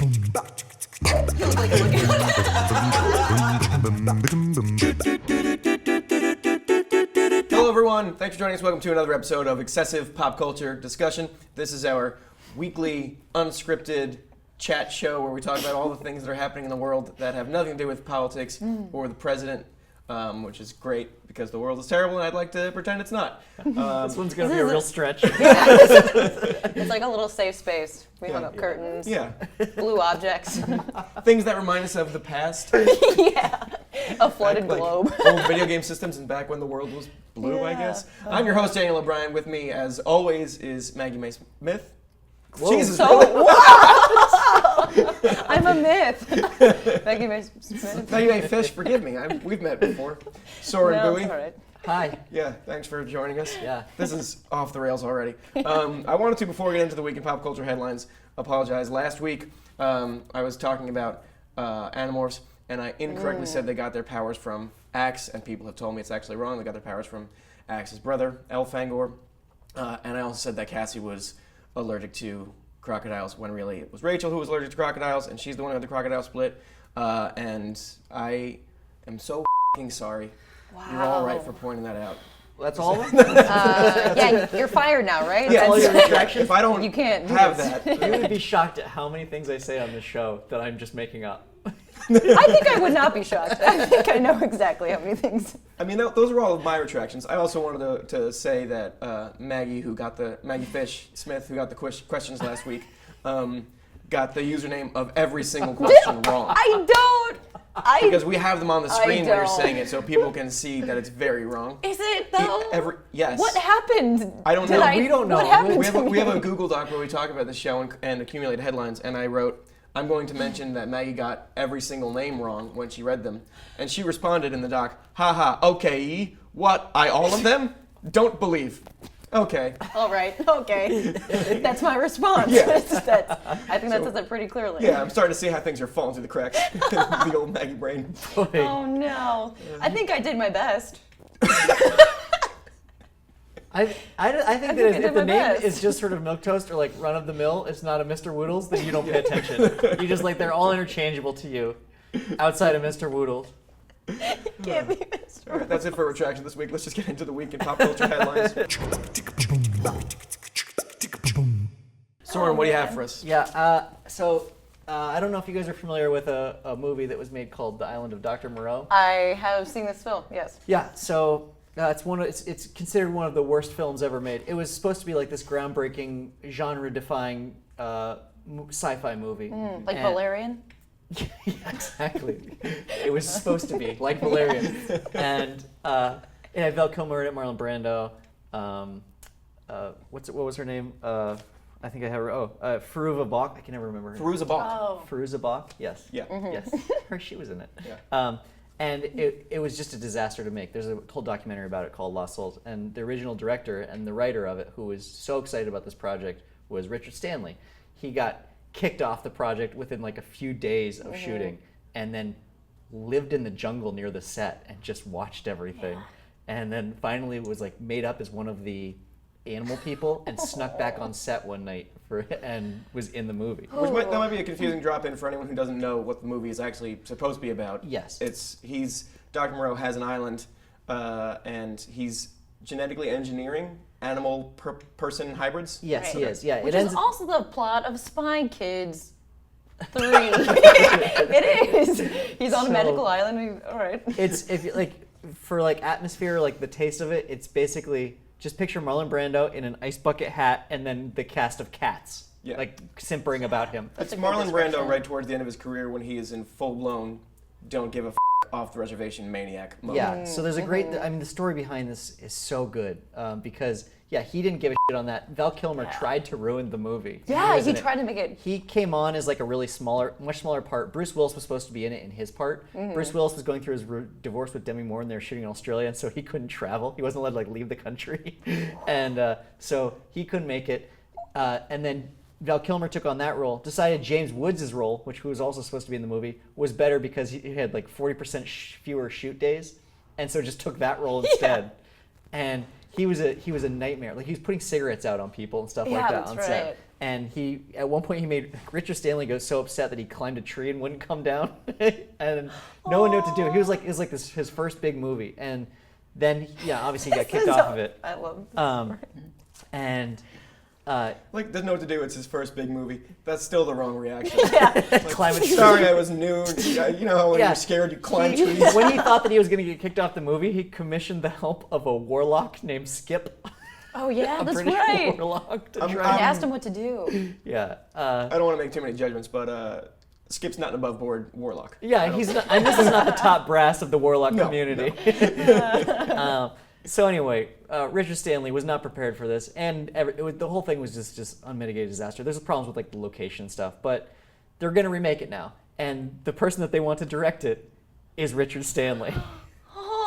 Hello everyone, thanks for joining us. Welcome to another episode of Excessive Pop Culture Discussion. This is our weekly unscripted chat show where we talk about all the things that are happening in the world that have nothing to do with politics or the president, which is great because the world is terrible and I'd like to pretend it's not. This one's going to be a real stretch. It's like a little safe space. We hung up curtains, blue objects. Things that remind us of the past. A flooded globe. Old video game systems and back when the world was blue, I guess. I'm your host, Daniel O'Brien. With me, as always, is Maggie Mae Smith. Whoa. Jesus, so, really? I'm a myth. Maggie Mae Smith. Maggie Mae Fish, forgive me. We've met before. Soren Bowie. All right. Hi. Yeah, thanks for joining us. Yeah. This is off the rails already. I wanted to, before we get into the week in pop culture headlines, apologize. Last week, I was talking about Animorphs, and I incorrectly said they got their powers from Axe, and people have told me it's actually wrong. They got their powers from Axe's brother, Elfangor. And I also said that Cassie was allergic to crocodiles, when really it was Rachel who was allergic to crocodiles, and she's the one who had the crocodile split. And I am so f***ing sorry. Wow. You're all right for pointing that out. That's all of them? Yeah, you're fired now, right? Yeah, all your retractions? if I don't You can't do have this. that. You would be shocked at how many things I say on this show that I'm just making up. I think I would not be shocked. I think I know exactly how many things. I mean, those are all of my retractions. I also wanted to say that Maggie Fish Smith, who got the questions last week, got the username of every single question wrong. Because we have them on the screen when you're saying it, so people can see that it's very wrong. Is it though? Yes. What happened? I don't know. We don't know. What happened We have a Google Doc where we talk about the show and accumulate headlines, and I wrote, I'm going to mention that Maggie got every single name wrong when she read them. And she responded in the doc, haha, okay, what, all of them? Don't believe. Okay. All right. Okay. That's my response. Yeah. I think that says it pretty clearly. Yeah, I'm starting to see how things are falling through the cracks. The old Maggie brain. Boy. Oh no. I think I did my best. I think that if the name is just sort of milquetoast or like run of the mill, it's not a Mr. Woodles, then you don't pay attention. You just like they're all interchangeable to you, outside of Mr. Woodles. Can't be Mr. All right, that's it for retraction this week. Let's just get into the week in pop culture headlines. Soren, what do you have for us? Yeah, I don't know if you guys are familiar with a movie that was made called The Island of Dr. Moreau. I have seen this film, yes. Yeah, so it's considered one of the worst films ever made. It was supposed to be like this groundbreaking, genre-defying sci-fi movie. Like Valerian? Yeah, exactly. It was supposed to be like Valerian, and it had Val Kilmer in it, Marlon Brando. What was her name? I think I have her. Fairuza Balk. I can never remember her. Fairuza Balk. Oh. Fairuza Balk. Yes. Yeah. Yes. She was in it. Yeah. And it was just a disaster to make. There's a whole documentary about it called Lost Souls, and the original director and the writer of it, who was so excited about this project, was Richard Stanley. He got kicked off the project within like a few days of shooting, and then lived in the jungle near the set and just watched everything. And then finally was like made up as one of the animal people and snuck back on set one night and was in the movie. That might be a confusing drop-in for anyone who doesn't know what the movie is actually supposed to be about. Yes. Dr. Moreau has an island, and he's genetically engineering animal person hybrids. Yes, Right. he is. Yeah, Which it is ends. also the plot of Spy Kids 3. It is. He's on a So- magical island. All right. It's for atmosphere, like the taste of it. It's basically just picture Marlon Brando in an ice bucket hat, and then the cast of Cats, simpering about him. It's a good Marlon Brando description. right towards the end of his career when he is in full-blown, don't give a off the reservation maniac mode. Yeah. So there's a great. The story behind this is so good because he didn't give a shit on that. Val Kilmer tried to ruin the movie. Yeah, was he in it. tried to make it. He came on as like a really much smaller part. Bruce Willis was supposed to be in it in his part. Bruce Willis was going through his divorce with Demi Moore, and they were shooting in Australia, and so he couldn't travel. He wasn't allowed to leave the country, and so he couldn't make it. And then Val Kilmer took on that role. Decided James Woods' role, which was also supposed to be in the movie, was better because he had like 40% fewer shoot days, and so just took that role instead. And he was a nightmare. Like he was putting cigarettes out on people and stuff like Yeah, that that's on right. set. And at one point he made Richard Stanley go so upset that he climbed a tree and wouldn't come down, and no one knew what to do. It was like his first big movie, and then obviously he got kicked off of it. I love this. And Like, doesn't know what to do. It's his first big movie. That's still the wrong reaction. climb a tree. Sorry, I was new. You know how when you're scared, you climb trees. When he thought that he was going to get kicked off the movie, he commissioned the help of a warlock named Skip. Oh yeah, a that's British right. warlock to I try. asked him what to do. Yeah. I don't want to make too many judgments, but Skip's not an above board warlock. Yeah, he's not, and this is not the top brass of the warlock community. So anyway, Richard Stanley was not prepared for this, and the whole thing was just unmitigated disaster. There's problems with like the location stuff, but they're going to remake it now, and the person that they want to direct it is Richard Stanley.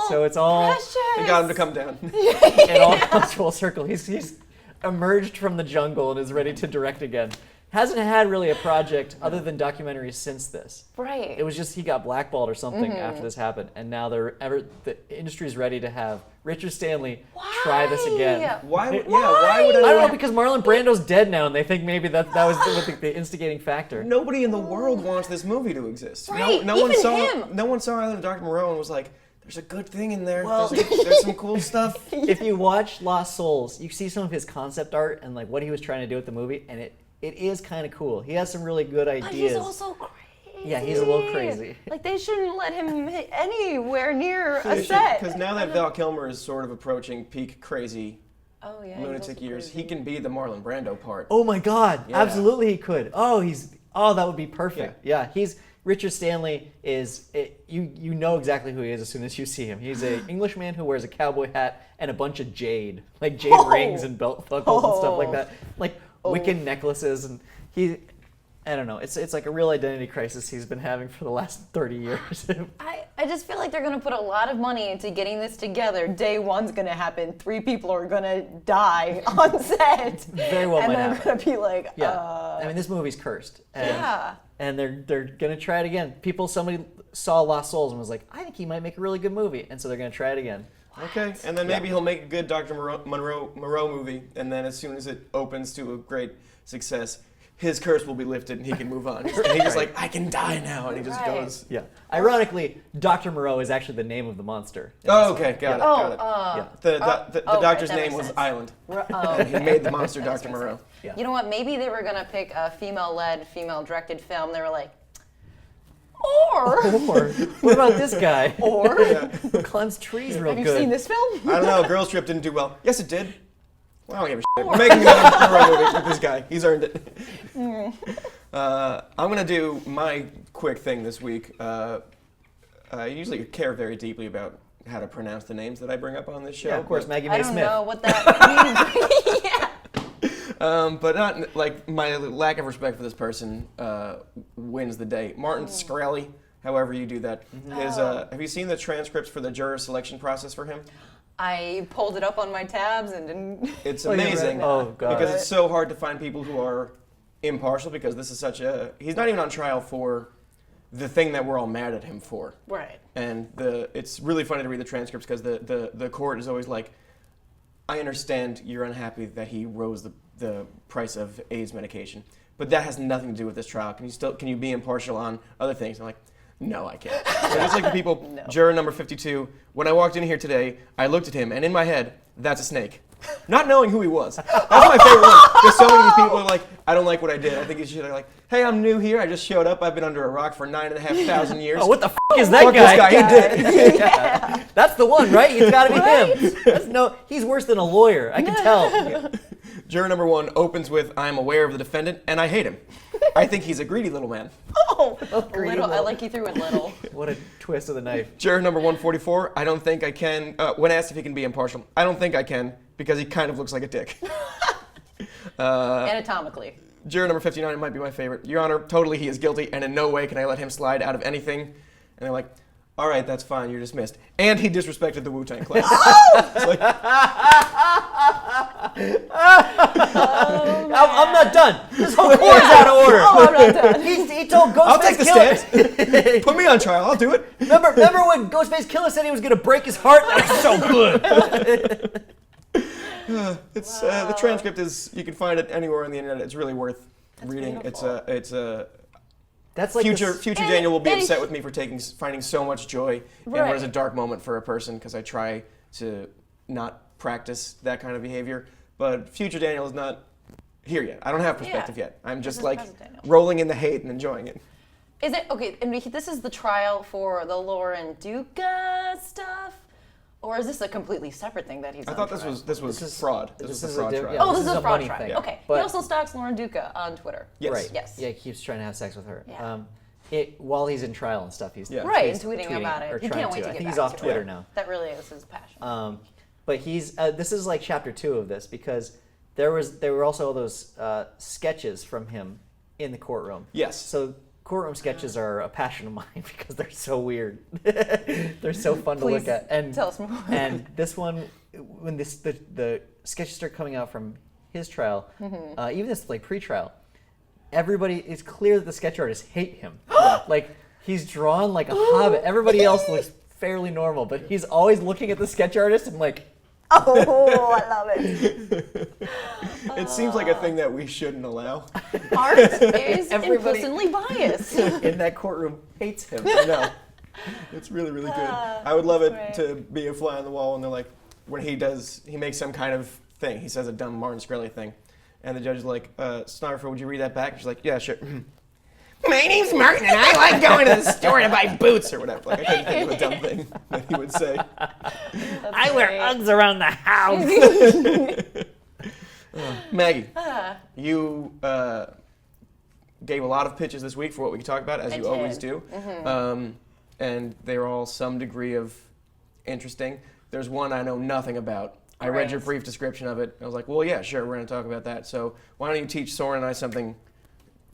So it's all Precious. They got him to come down. it all comes full circle. He's emerged from the jungle and is ready to direct again. Hasn't had really a project other than documentaries since this. Right. It was just he got blackballed or something after this happened, and now the industry's ready to have Richard Stanley try this again. Why would I don't know, because Marlon Brando's dead now, and they think maybe that was the instigating factor. Nobody in the world wants this movie to exist. Right, No even one saw him. No one saw Island of Dr. Moreau and was like, there's a good thing in there. There's some cool stuff. If you watch Lost Souls, you see some of his concept art and like what he was trying to do with the movie, and it is kind of cool. He has some really good ideas. But he's also crazy. Yeah, he's a little crazy. Like they shouldn't let him hit anywhere near a set. Because now that Val Kilmer is sort of approaching peak crazy Oh yeah. lunatic years, he can be the Marlon Brando part. Oh my God! Yeah. Absolutely, he could. That would be perfect. Yeah, Richard Stanley is. You know exactly who he is as soon as you see him. He's an Englishman who wears a cowboy hat and a bunch of jade, like jade rings and belt buckles and stuff like that, like Wiccan necklaces, and he. I don't know. It's like a real identity crisis he's been having for the last 30 years. I just feel like they're going to put a lot of money into getting this together. Day one's going to happen. 3 people are going to die on set. Very well might And they're happen. going to be like, I mean, this movie's cursed. Yeah. And they're gonna try it again. Somebody saw Lost Souls and was like, I think he might make a really good movie, and so they're gonna try it again. Okay, and then maybe he'll make a good Dr. Moreau movie, and then as soon as it opens to a great success, his curse will be lifted and he can move on. And he's just like, I can die now, and he just goes. Yeah. Ironically, Dr. Moreau is actually the name of the monster. Oh, okay, got it. Yeah. The okay, doctor's that name makes was sense. Island. oh, And he made the monster Dr. Moreau. Yeah. You know what? Maybe they were going to pick a female-led, female-directed film. They were like, or What about this guy? Who climbs trees real have good? you seen this film? I don't know, Girls Trip didn't do well. Yes, it did. Well, I don't give a shit. We're making another Moreau movie with this guy. He's earned it. I'm going to do my quick thing this week. I usually care very deeply about how to pronounce the names that I bring up on this show. Yeah, of course, Maggie I Mae don't Smith. know what that means. Yeah. But not like my lack of respect for this person wins the day. Martin Schkreli, however you do that, is. Have you seen the transcripts for the juror selection process for him? I pulled it up on my tabs and didn't. It's Oh, you read it? amazing. Oh, God. Because it's so hard to find people who are impartial. Because this is such a. He's not even on trial for the thing that we're all mad at him for. Right. And it's really funny to read the transcripts because the court is always like, I understand you're unhappy that he rose the price of AIDS medication, but that has nothing to do with this trial. Can you be impartial on other things? I'm like, no, I can't. So it's like the people, juror number 52, when I walked in here today, I looked at him, and in my head, that's a snake. Not knowing who he was. That's my favorite one. Because so many of these people are like, I don't like what I did. I think you should like, hey, I'm new here. I just showed up. I've been under a rock for 9,500 years. Oh, what the is that Fuck guy? this guy. He did. Yeah. That's the one, right? It's got to be him. He's worse than a lawyer. I can tell. Juror number 1 opens with, I am aware of the defendant, and I hate him. I think he's a greedy little man. Oh, little. I like you threw it little. What a twist of the knife. Juror number 144, I don't think I can, when asked if he can be impartial, I don't think I can, because he kind of looks like a dick. Anatomically. Juror number 59 might be my favorite. Your Honor, totally he is guilty, and in no way can I let him slide out of anything. And they're like, all right, that's fine, you're dismissed. And he disrespected the Wu-Tang Clan. It's like, I'm not done. This whole court is out of order. Oh, I'm not done. He told I'll take the Ghostface Killer. stand. Put me on trial, I'll do it. Remember when Ghostface Killer said he was going to break his heart? That was so good. It's the transcript is, you can find it anywhere on the internet. It's really worth reading. beautiful. It's a That's like future Daniel will be and- upset with me for finding so much joy in what is a Right. dark moment for a person, because I try to not practice that kind of behavior. But future Daniel is not here yet. I don't have perspective yet. I'm just is like present Daniel. rolling in the hate and enjoying it. Is it okay? And this is the trial for the Lauren Duca stuff, or is this a completely separate thing that he's? I thought this was fraud. This was the fraud trial. Oh, This this is is a a fraud money trial. thing. Okay. But- He also stalks Lauren Duca on Twitter. Yes. Right. Yes. Yeah, he keeps trying to have sex with her. Yeah. While he's in trial and stuff, he's Yeah. Right, he's and tweeting about it. or He trying can't wait to I get think back he's off to it. Twitter Yeah. now. That really is his passion. But he's this is like chapter 2 of this, because there were also all those sketches from him in the courtroom. Yes. So courtroom sketches are a passion of mine because they're so weird. They're so fun to Please look at. And tell us more. And this one, when the sketches start coming out from his trial, even this like pre-trial, everybody, it's clear that the sketch artists hate him. Like he's drawn like a hobbit. Everybody else looks fairly normal, but he's always looking at the sketch artist and like, Oh, I love it. It seems like a thing that we shouldn't allow. Art is Everybody- implicitly biased. in that courtroom hates him. I know. It's really, really good. I would love it great. to be a fly on the wall when they're like, when he makes some kind of thing. He says a dumb Martin Schkreli thing. And the judge is like, Snarfer, would you read that back? She's like, yeah, sure. My name's Martin, and I like going to the store to buy boots or whatever. Like, I couldn't think of a dumb thing that he would say. I wear Uggs around the house. Maggie, you gave a lot of pitches this week for what we could talk about, as I you always did. do. And they were all some degree of interesting. There's one I know nothing about. I read your Right. brief description of it. I was like, well, yeah, sure, we're going to talk about that. So why don't you teach Soren and I something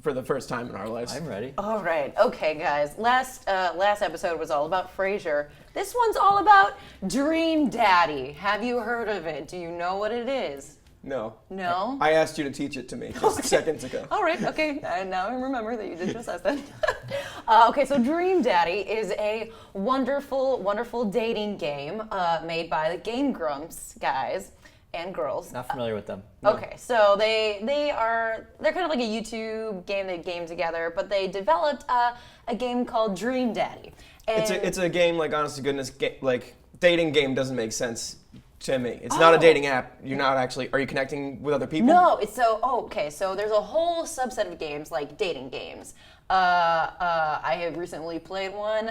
for the first time in our lives? I'm ready. All right, okay, guys. Last episode was all about Frasier. This one's all about Dream Daddy. Have you heard of it? Do you know what it is? No. No? I asked you to teach it to me just seconds ago. All right, okay. And now I remember that you did just ask that. Okay, so Dream Daddy is a wonderful, wonderful dating game made by the Game Grumps guys and girls. Not familiar with them. Okay, so they're kind of like a YouTube game they game together, but they developed a game called Dream Daddy. And It's a game, like, honest to goodness, like, dating game doesn't make sense to me. It's not a dating app. You're not actually, are you connecting with other people? No, it's okay. So there's a whole subset of games like dating games. I have recently played one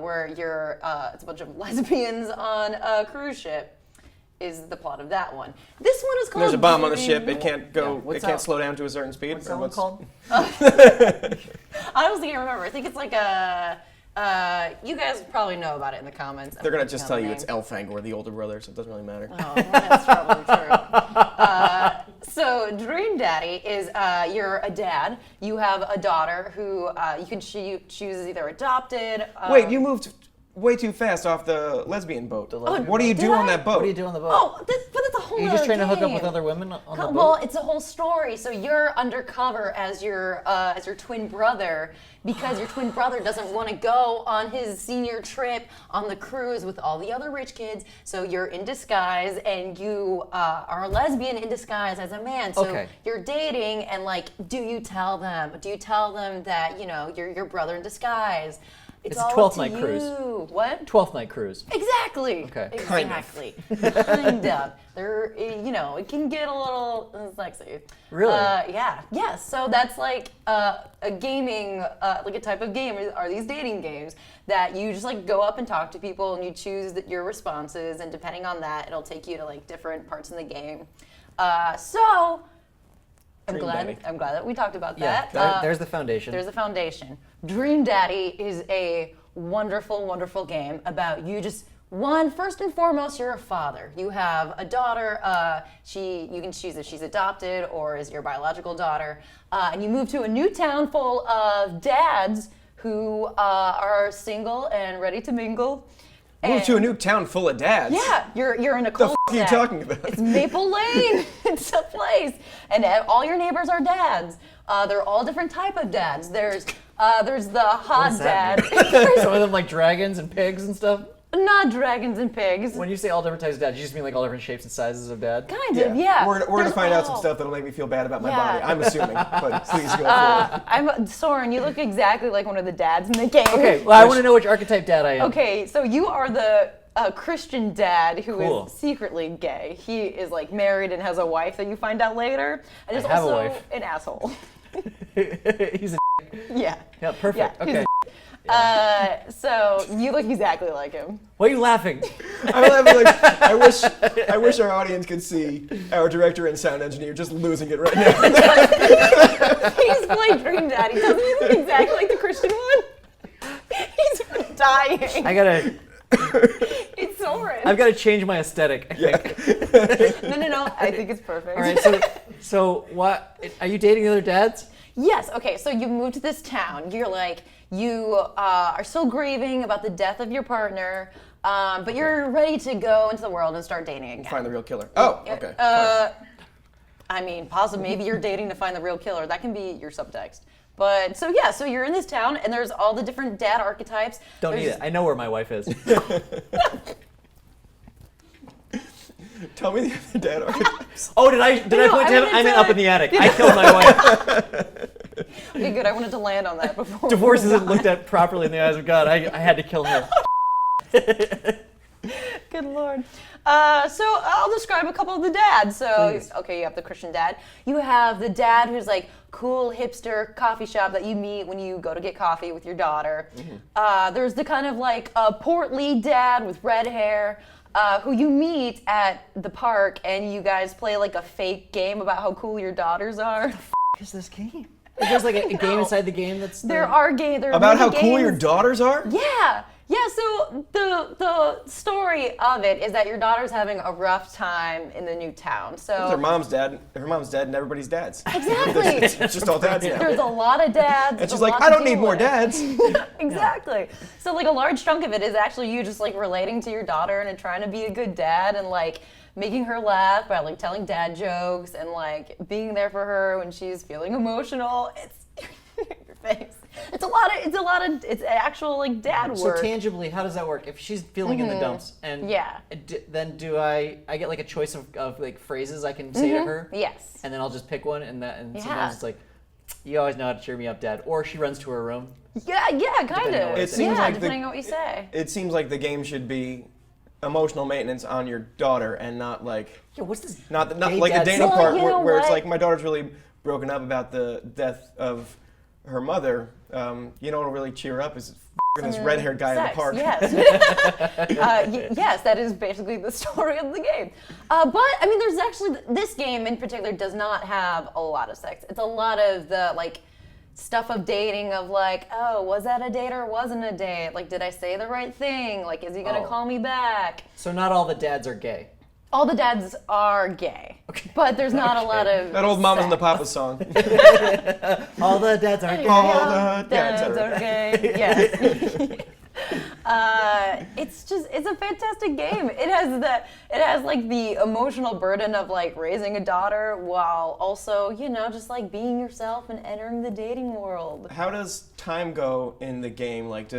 where it's a bunch of lesbians on a cruise ship. Is the plot of that one? This one is called. There's a bomb on the Dream- ship. It can't go. Yeah, what's It can't that- slow down to a certain speed. What's or that one called? I honestly can't remember. I think it's like a. You guys probably know about it in the comments. They're gonna just tell you it's Elfang or the older brother, so it doesn't really matter. Oh, that's probably true. So Dream Daddy is you're a dad. You have a daughter who you can choose as either adopted. Wait, you moved way too fast off the lesbian boat. What do you did do on I? that boat? What do you do on the boat? Oh, but that's a whole. Are you just other trying to hook up with game. other women on the boat? Well, it's a whole story. So you're undercover as your twin brother because your twin brother doesn't want to go on his senior trip on the cruise with all the other rich kids. So you're in disguise and you are a lesbian in disguise as a man. So Okay. you're dating and like, do you tell them? Do you tell them that you're your brother in disguise? It's a all 12th up to night cruise. you. What? 12th night cruise. Exactly. Okay. Exactly. Kind of. There, it can get a little sexy. Really? Yeah. Yes. So that's like a gaming, like a type of game are these dating games that you just like go up and talk to people and you choose your responses and depending on that, it'll take you to like different parts in the game. So. I'm Dream glad Daddy. that we talked about Yeah, that. there's the foundation. There's a foundation. Dream Daddy is a wonderful, wonderful game about you just first and foremost, you're a father. You have a daughter. You can choose if she's adopted or is your biological daughter. And you move to a new town full of dads who are single and ready to mingle. Move to a new town full of dads. Yeah, you're in a The cul-de-sac. f are you talking about? It's Maple Lane. It's a place, and all your neighbors are dads. They're all different type of dads. There's the hot does that dad. Some of them like dragons and pigs and stuff. Not dragons and pigs. When you say all different types of dad, you just mean like all different shapes and sizes of dad? Kind of, yeah. We're gonna There's find out some all- stuff that'll make me feel bad about my Yeah. body. I'm assuming, but please go for it. Soren, you look exactly like one of the dads in the game. Okay, well, I want to know which archetype dad I am. Okay, so you are the Christian dad who Cool. is secretly gay. He is like married and has a wife that you find out later, and is I have a also wife. an asshole. He's a Yeah. yeah, perfect. Yeah, he's Okay. So you look exactly like him. Why are you laughing? I'm like, I wish our audience could see our director and sound engineer just losing it right now. He's playing Dream Daddy. Doesn't he look exactly like the Christian one? He's dying. It's Soren. I've got to change my aesthetic, I think. No. I think it's perfect. All right, so what? Are you dating the other dads? Yes. Okay. So you moved to this town. You're like you are still grieving about the death of your partner, but you're ready to go into the world and start dating again. Find the real killer. Oh, okay. I mean, possibly maybe you're dating to find the real killer. That can be your subtext. But so yeah, so you're in this town, and there's all the different dad archetypes. Don't need it. I know where my wife is. Tell me the other dad archetypes. Oh, did I point to him? I meant up in the attic. I killed my wife. Okay, good. I wanted to land on that before. Divorce isn't looked at properly in the eyes of God. I had to kill her. Good Lord. So I'll describe a couple of the dads. So, Please. okay, you have the Christian dad. You have the dad who's like cool hipster coffee shop that you meet when you go to get coffee with your daughter. There's the kind of like portly dad with red hair who you meet at the park and you guys play like a fake game about how cool your daughters are. What is this game? There's like a game inside the game that's... There are games. About how cool your daughters are? Yeah. Yeah, so the story of it is that your daughter's having a rough time in the new town. So Her mom's dead, and everybody's dads. Exactly. It's just all dads now. There's a lot of dads. And there's she's a like, lot I to don't need deal more with." dads. Exactly. So like a large chunk of it is actually you just like relating to your daughter and trying to be a good dad and like making her laugh by like telling dad jokes and like being there for her when she's feeling emotional. It's your face. It's actual like dad So work. tangibly, how does that work? If she's feeling in the dumps, and Yeah. then do I get like a choice of like phrases I can say to her? Yes. And then I'll just pick one, and Yeah. sometimes it's like, you always know how to cheer me up, Dad. Or she runs to her room. Yeah, kind Depending on of. what It it seems yeah, like the- depending on what you say. It seems like the game should be emotional maintenance on your daughter and not like Yo, what's this? not gay like the dad dating Well, part you know where it's what? like my daughter's really broken up about the death of her mother. You know what'll really cheer her up is this red-haired guy in the Sex, park. Yes. Yes, that is basically the story of the game. But I mean, there's actually this game in particular does not have a lot of sex. It's a lot of the like stuff of dating of like, oh, was that a date or wasn't a date? Like, did I say the right thing? Like, is he gonna Oh. call me back? So not all the dads are gay. All the dads are gay, but there's not a lot of That old Mamas and the sex. Papas song. All the dads are gay. All the Dads dads are gay. Yes. It's a fantastic game. It has like the emotional burden of like raising a daughter while also, you know, just like being yourself and entering the dating world. How does time go in the game? Like,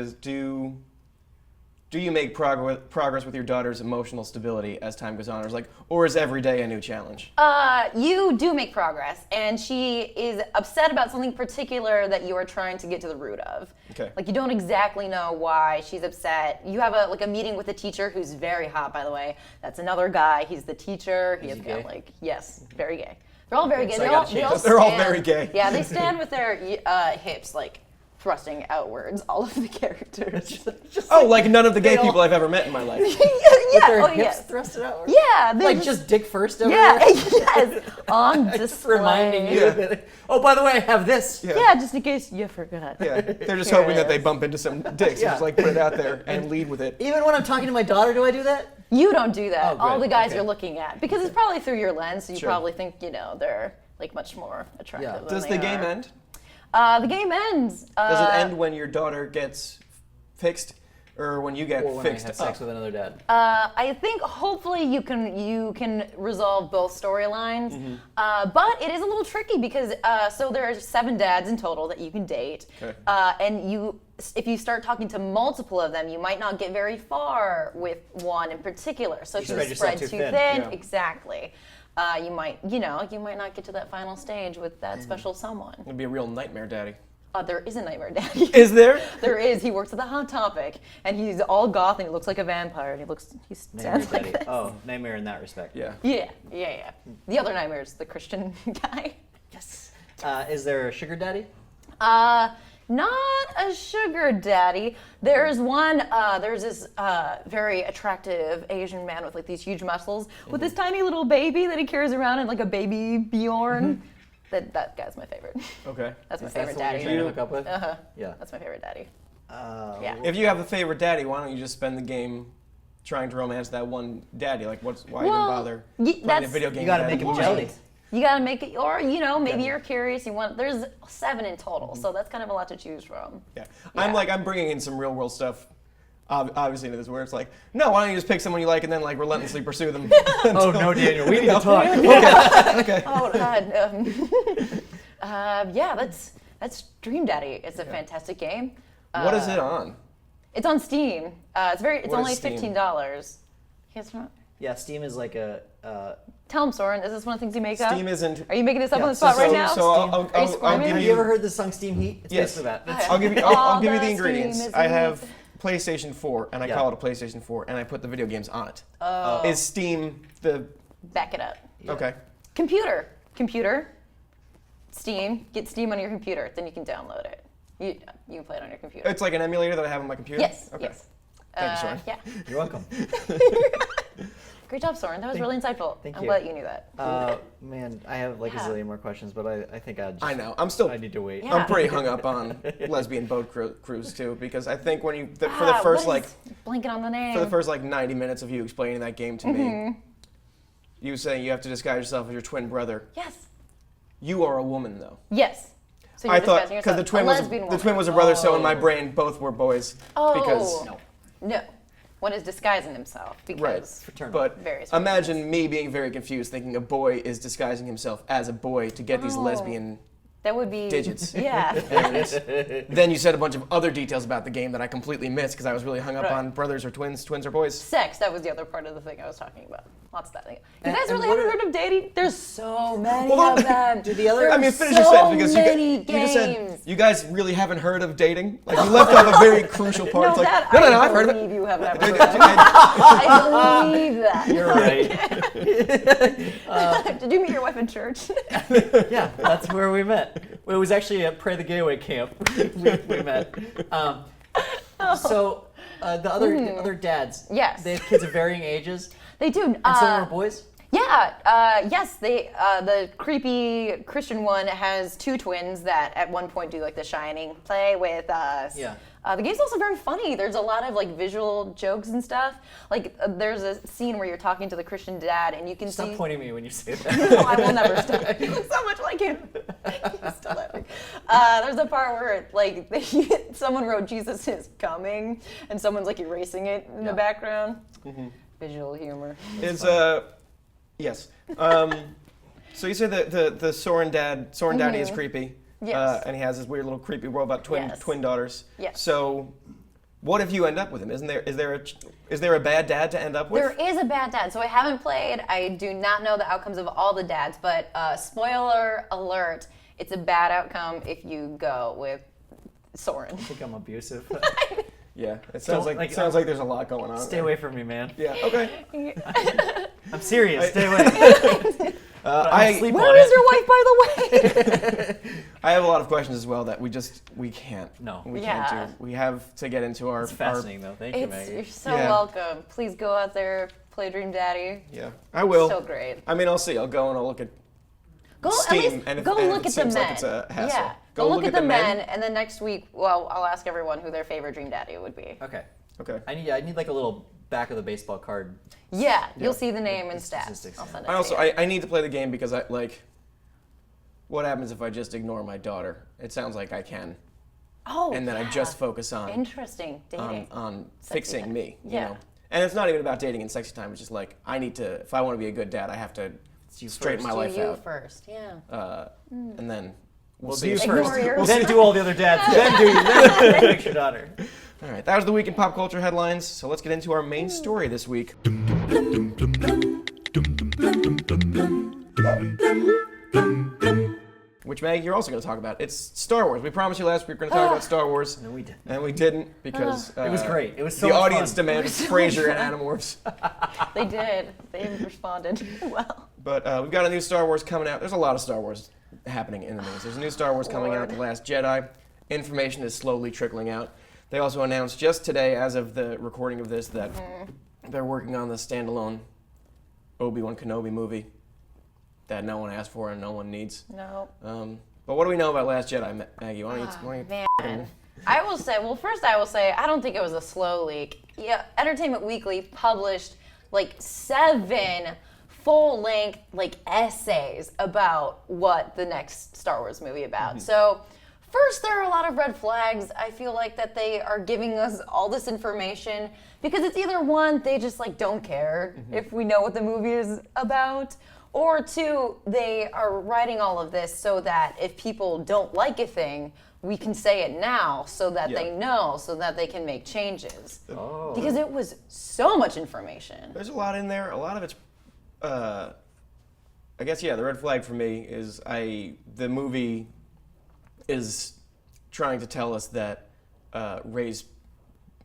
do you make progress with your daughter's emotional stability as time goes on, or is every day a new challenge? You do make progress, and she is upset about something particular that you are trying to get to the root of. Okay. Like you don't exactly know why she's upset. You have a meeting with a teacher who's very hot, by the way. That's another guy. He's the teacher. Is Has he got gay? yes, very gay. They're all very gay. so I They got all, a they all chance. They're all stand- very gay. Yeah, they stand with their hips like thrusting outwards. All of the characters. Oh, like none of the gay they all- people I've ever met in my life. yeah. With their Oh, hips yes. thrusted out. Yeah. they're Like just dick first over yeah. there. Yes. On display. Just reminding you Yeah. that, oh, by the way, I have this. Yeah, just in case you forgot. Yeah, they're just Here hoping it that they is. bump into some dicks. Yeah. Just like put it out there and lead with it. Even when I'm talking to my daughter, do I do that? You don't do that. Oh, All good. the guys Okay. you're looking at, because it's probably through your lens, so you Sure. probably think they're like much more attractive. Yeah. than Does they the game are. end? The game ends. Does it end when your daughter gets fixed, or when you get Or when I fixed have up? sex with another dad? I think hopefully you can resolve both storylines, but it is a little tricky because so there are 7 dads in total that you can date, Okay. and you if you start talking to multiple of them, you might not get very far with one in particular. So if you spread too thin, Yeah. exactly, you might not get to that final stage with that special someone. It'd be a real nightmare daddy. There is a Nightmare Daddy. Is there? There is. He works at the Hot Topic, and he's all goth, and he looks like a vampire, and he Nightmare stands like Daddy. this. Oh, Nightmare in that respect. Yeah. Yeah. The other Nightmare is the Christian guy. Yes. Is there a sugar daddy? Not a sugar daddy. There's one. There's this very attractive Asian man with like these huge muscles, with this tiny little baby that he carries around in like a baby Bjorn. That guy's my favorite. Okay. That's my Is that favorite the one daddy. you're trying to hook up with? Yeah. That's my favorite daddy. Yeah. If you have a favorite daddy, why don't you just spend the game trying to romance that one daddy? Like, why even bother playing a video game? You gotta that make him has jelly. You gotta make it, or maybe you're curious. There's 7 in total, so that's kind of a lot to choose from. Yeah. I'm bringing in some real world stuff. Obviously, into this where it's like, no, why don't you just pick someone you like and then like relentlessly pursue them? Oh no, Daniel, we need to talk. Okay. Oh God. Yeah, that's Dream Daddy. It's a fantastic game. What is it on? It's on Steam. It's What only is Steam? $15. Yeah, Steam is like a. Tell him, Soren. Is this one of the things you make up? Steam isn't. Are you making this up Yeah, on the spot right now? So I'll Are you give squirming? Have you. you ever heard the song Steam Heat? It's Yes. basically that. Okay. I'll give you All the the ingredients. steam is I in have it. PlayStation 4, and I Yeah. call it a PlayStation 4, and I put the video games on it. Oh. Is Steam the? Back it up. Yeah. Okay. Computer. Steam. Get Steam on your computer. Then you can download it. You can play it on your computer. It's like an emulator that I have on my computer. Yes. Okay. Yes. Thank you, Soren. Yeah. You're welcome. Great job, Soren. That was really insightful. Thank I'm you. glad you knew that. Man, I have like a Yeah. zillion more questions, but I think I know. I need to wait. Yeah. I'm pretty hung up on lesbian boat cruise too, because I think when for the first what is- blanking on the name. for the first 90 minutes of you explaining that game to me, you saying you have to disguise yourself as your twin brother. Yes. You are a woman though. Yes. So you're I thought disguising because yourself. the twin was a brother, so in my brain both were boys. Oh. Because No. One is disguising himself because Fraternal. but various imagine me being very confused, thinking a boy is disguising himself as a boy to get these Oh. lesbian. that would be Digits. Yeah. There it is. Then you said a bunch of other details about the game that I completely missed because I was really hung up Right. on brothers or twins or boys. Sex. That was the other part of the thing I was talking about. Lots of that thing. You And- guys and really what haven't are- heard of dating? There's so many Hold on. of them. Do the other- There's I mean, finish so your sentence because many you just said games. you guys really haven't heard of dating. Like you left off a very crucial part. No, It's like, that no, I I've heard of it. believe you have never heard of. I believe that. You're right. Did you meet your wife in church? Yeah, that's where we met. It was actually at Pray the Gateway camp. we met. So the other dads. Yes. They have kids of varying ages, They do. and some are boys. Yeah, yes, the creepy Christian one has 2 twins that at one point do like the Shining play with us. Yeah. The game's also very funny. There's a lot of like visual jokes and stuff. Like there's a scene where you're talking to the Christian dad and you can Stop see. pointing at me when you say that. No, I will never stop. You look so much like him. He's still laughing. There's a part where like someone wrote Jesus is coming and someone's like erasing it in the background. Visual humor. Is yes. So you say that the Soren daddy is creepy. Yes. And he has this weird little creepy world about Yes. twin daughters. Yes. So, what if you end up with him? Is there a bad dad to end up with? There is a bad dad. So I haven't played. I do not know the outcomes of all the dads, but spoiler alert, it's a bad outcome if you go with Soren. I think I'm abusive. Yeah. It sounds Don't- like sounds like there's a lot going on. Stay there. away from me, man. Yeah. Okay. I'm serious. Stay away. I sleep Where on is it. your wife, by the way? I have a lot of questions as well that we can't. No. We Yeah. can't do. We have to get into our. It's fascinating though. Thank you, You're Maggie. so Yeah. welcome. Please go out there, play Dream Daddy. Yeah. I will. So great. I mean, I'll see. I'll go and I'll look at. Go Steam, at least and if- go and if look it at the seems men. like it's a hassle. Yeah. Go Go look at the men, and then next week, well, I'll ask everyone who their favorite Dream Daddy would be. Okay. Okay. I need like a little back of the baseball card. Yeah, you'll see the name and The stats. statistics, I'll yeah. send it I to also you. I need to play the game because I like. What happens if I just ignore my daughter? It sounds like I can, Oh, and then I yeah. just focus on Interesting dating. on Sexy fixing time. me. You Yeah. know? And it's not even about dating and sexy time. It's just like I need to. If I want to be a good dad, I have to you straighten first. my life Do you out, first, yeah. and then We'll do you see. first, Ignore yours. then do all the other dads, then fix your daughter. All right, that was the week in pop culture headlines. So let's get into our main story this week. Which, Meg, you're also going to talk about. It's Star Wars. We promised you last week we were going to talk about Star Wars. No, we didn't. And we didn't because It was great. It was so the much audience fun. demanded Frasier and Animorphs. They did. They responded well. But we've got a new Star Wars coming out. There's a lot of Star Wars happening in the news. There's a new Star Wars coming out, The Last Jedi. Information is slowly trickling out. They also announced just today, as of the recording of this, that they're working on the standalone Obi-Wan Kenobi movie that no one asked for and no one needs. No. But what do we know about Last Jedi, Maggie? Why don't you Man. I will say, I don't think it was a slow leak. Yeah, Entertainment Weekly published like 7 full-length like essays about what the next Star Wars movie about. So first, there are a lot of red flags. I feel like that they are giving us all this information because it's either one, they just like don't care if we know what the movie is about, or 2, they are writing all of this so that if people don't like a thing, we can say it now so that they know, so that they can make changes. Oh. Because it was so much information. There's a lot in there. A lot of it's, I guess, the red flag for me is the movie is trying to tell us that Rey's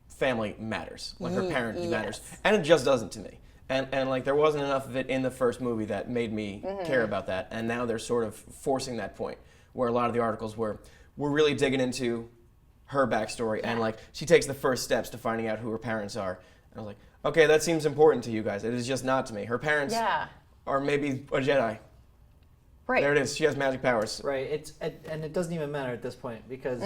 family matters. Like her parent matters. And it just doesn't to me. And like there wasn't enough of it in the first movie that made me care about that. And now they're sort of forcing that point where a lot of the articles were really digging into her backstory and like she takes the first steps to finding out who her parents are. And I was like, okay, that seems important to you guys. It is just not to me. Her parents are maybe a Jedi. Right. There it is. She has magic powers. Right. And it doesn't even matter at this point because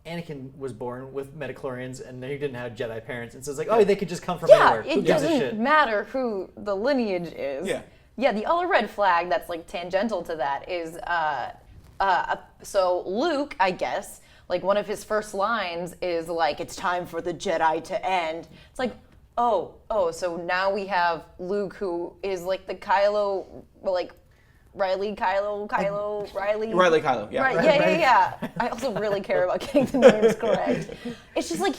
Anakin was born with midichlorians and he didn't have Jedi parents, and so it's like, oh, they could just come from anywhere. Who It gives a shit? doesn't matter who the lineage is. Yeah. The other red flag that's like tangential to that is so Luke, I guess, like one of his first lines is like, "It's time for the Jedi to end." It's like, oh, so now we have Luke who is like the Kylo, like Riley Kylo, Riley. Riley Kylo, yeah. Right, yeah. I also really care about getting the names correct. It's just like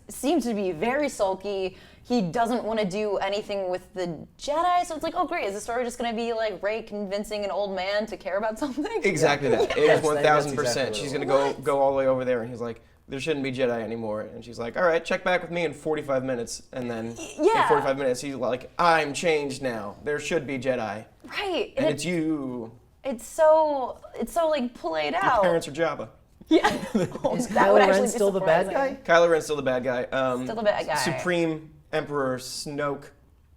seems to be very sulky. He doesn't want to do anything with the Jedi, so it's like, oh great, is the story just going to be like Rey convincing an old man to care about something? Exactly that. It is Yes, 1,000%. that's exactly what She's it going to go all the way over there, and he's like, there shouldn't be Jedi anymore. And she's like, all right, check back with me in 45 minutes. And then in 45 minutes, he's like, I'm changed now. There should be Jedi. Right. And it's you. It's so like played Your out. parents are Jabba. Yeah. Is That would Kylo actually Ren be still the bad guy? surprising. Kylo Ren's still the bad guy. Still the bad guy. Supreme Emperor Snoke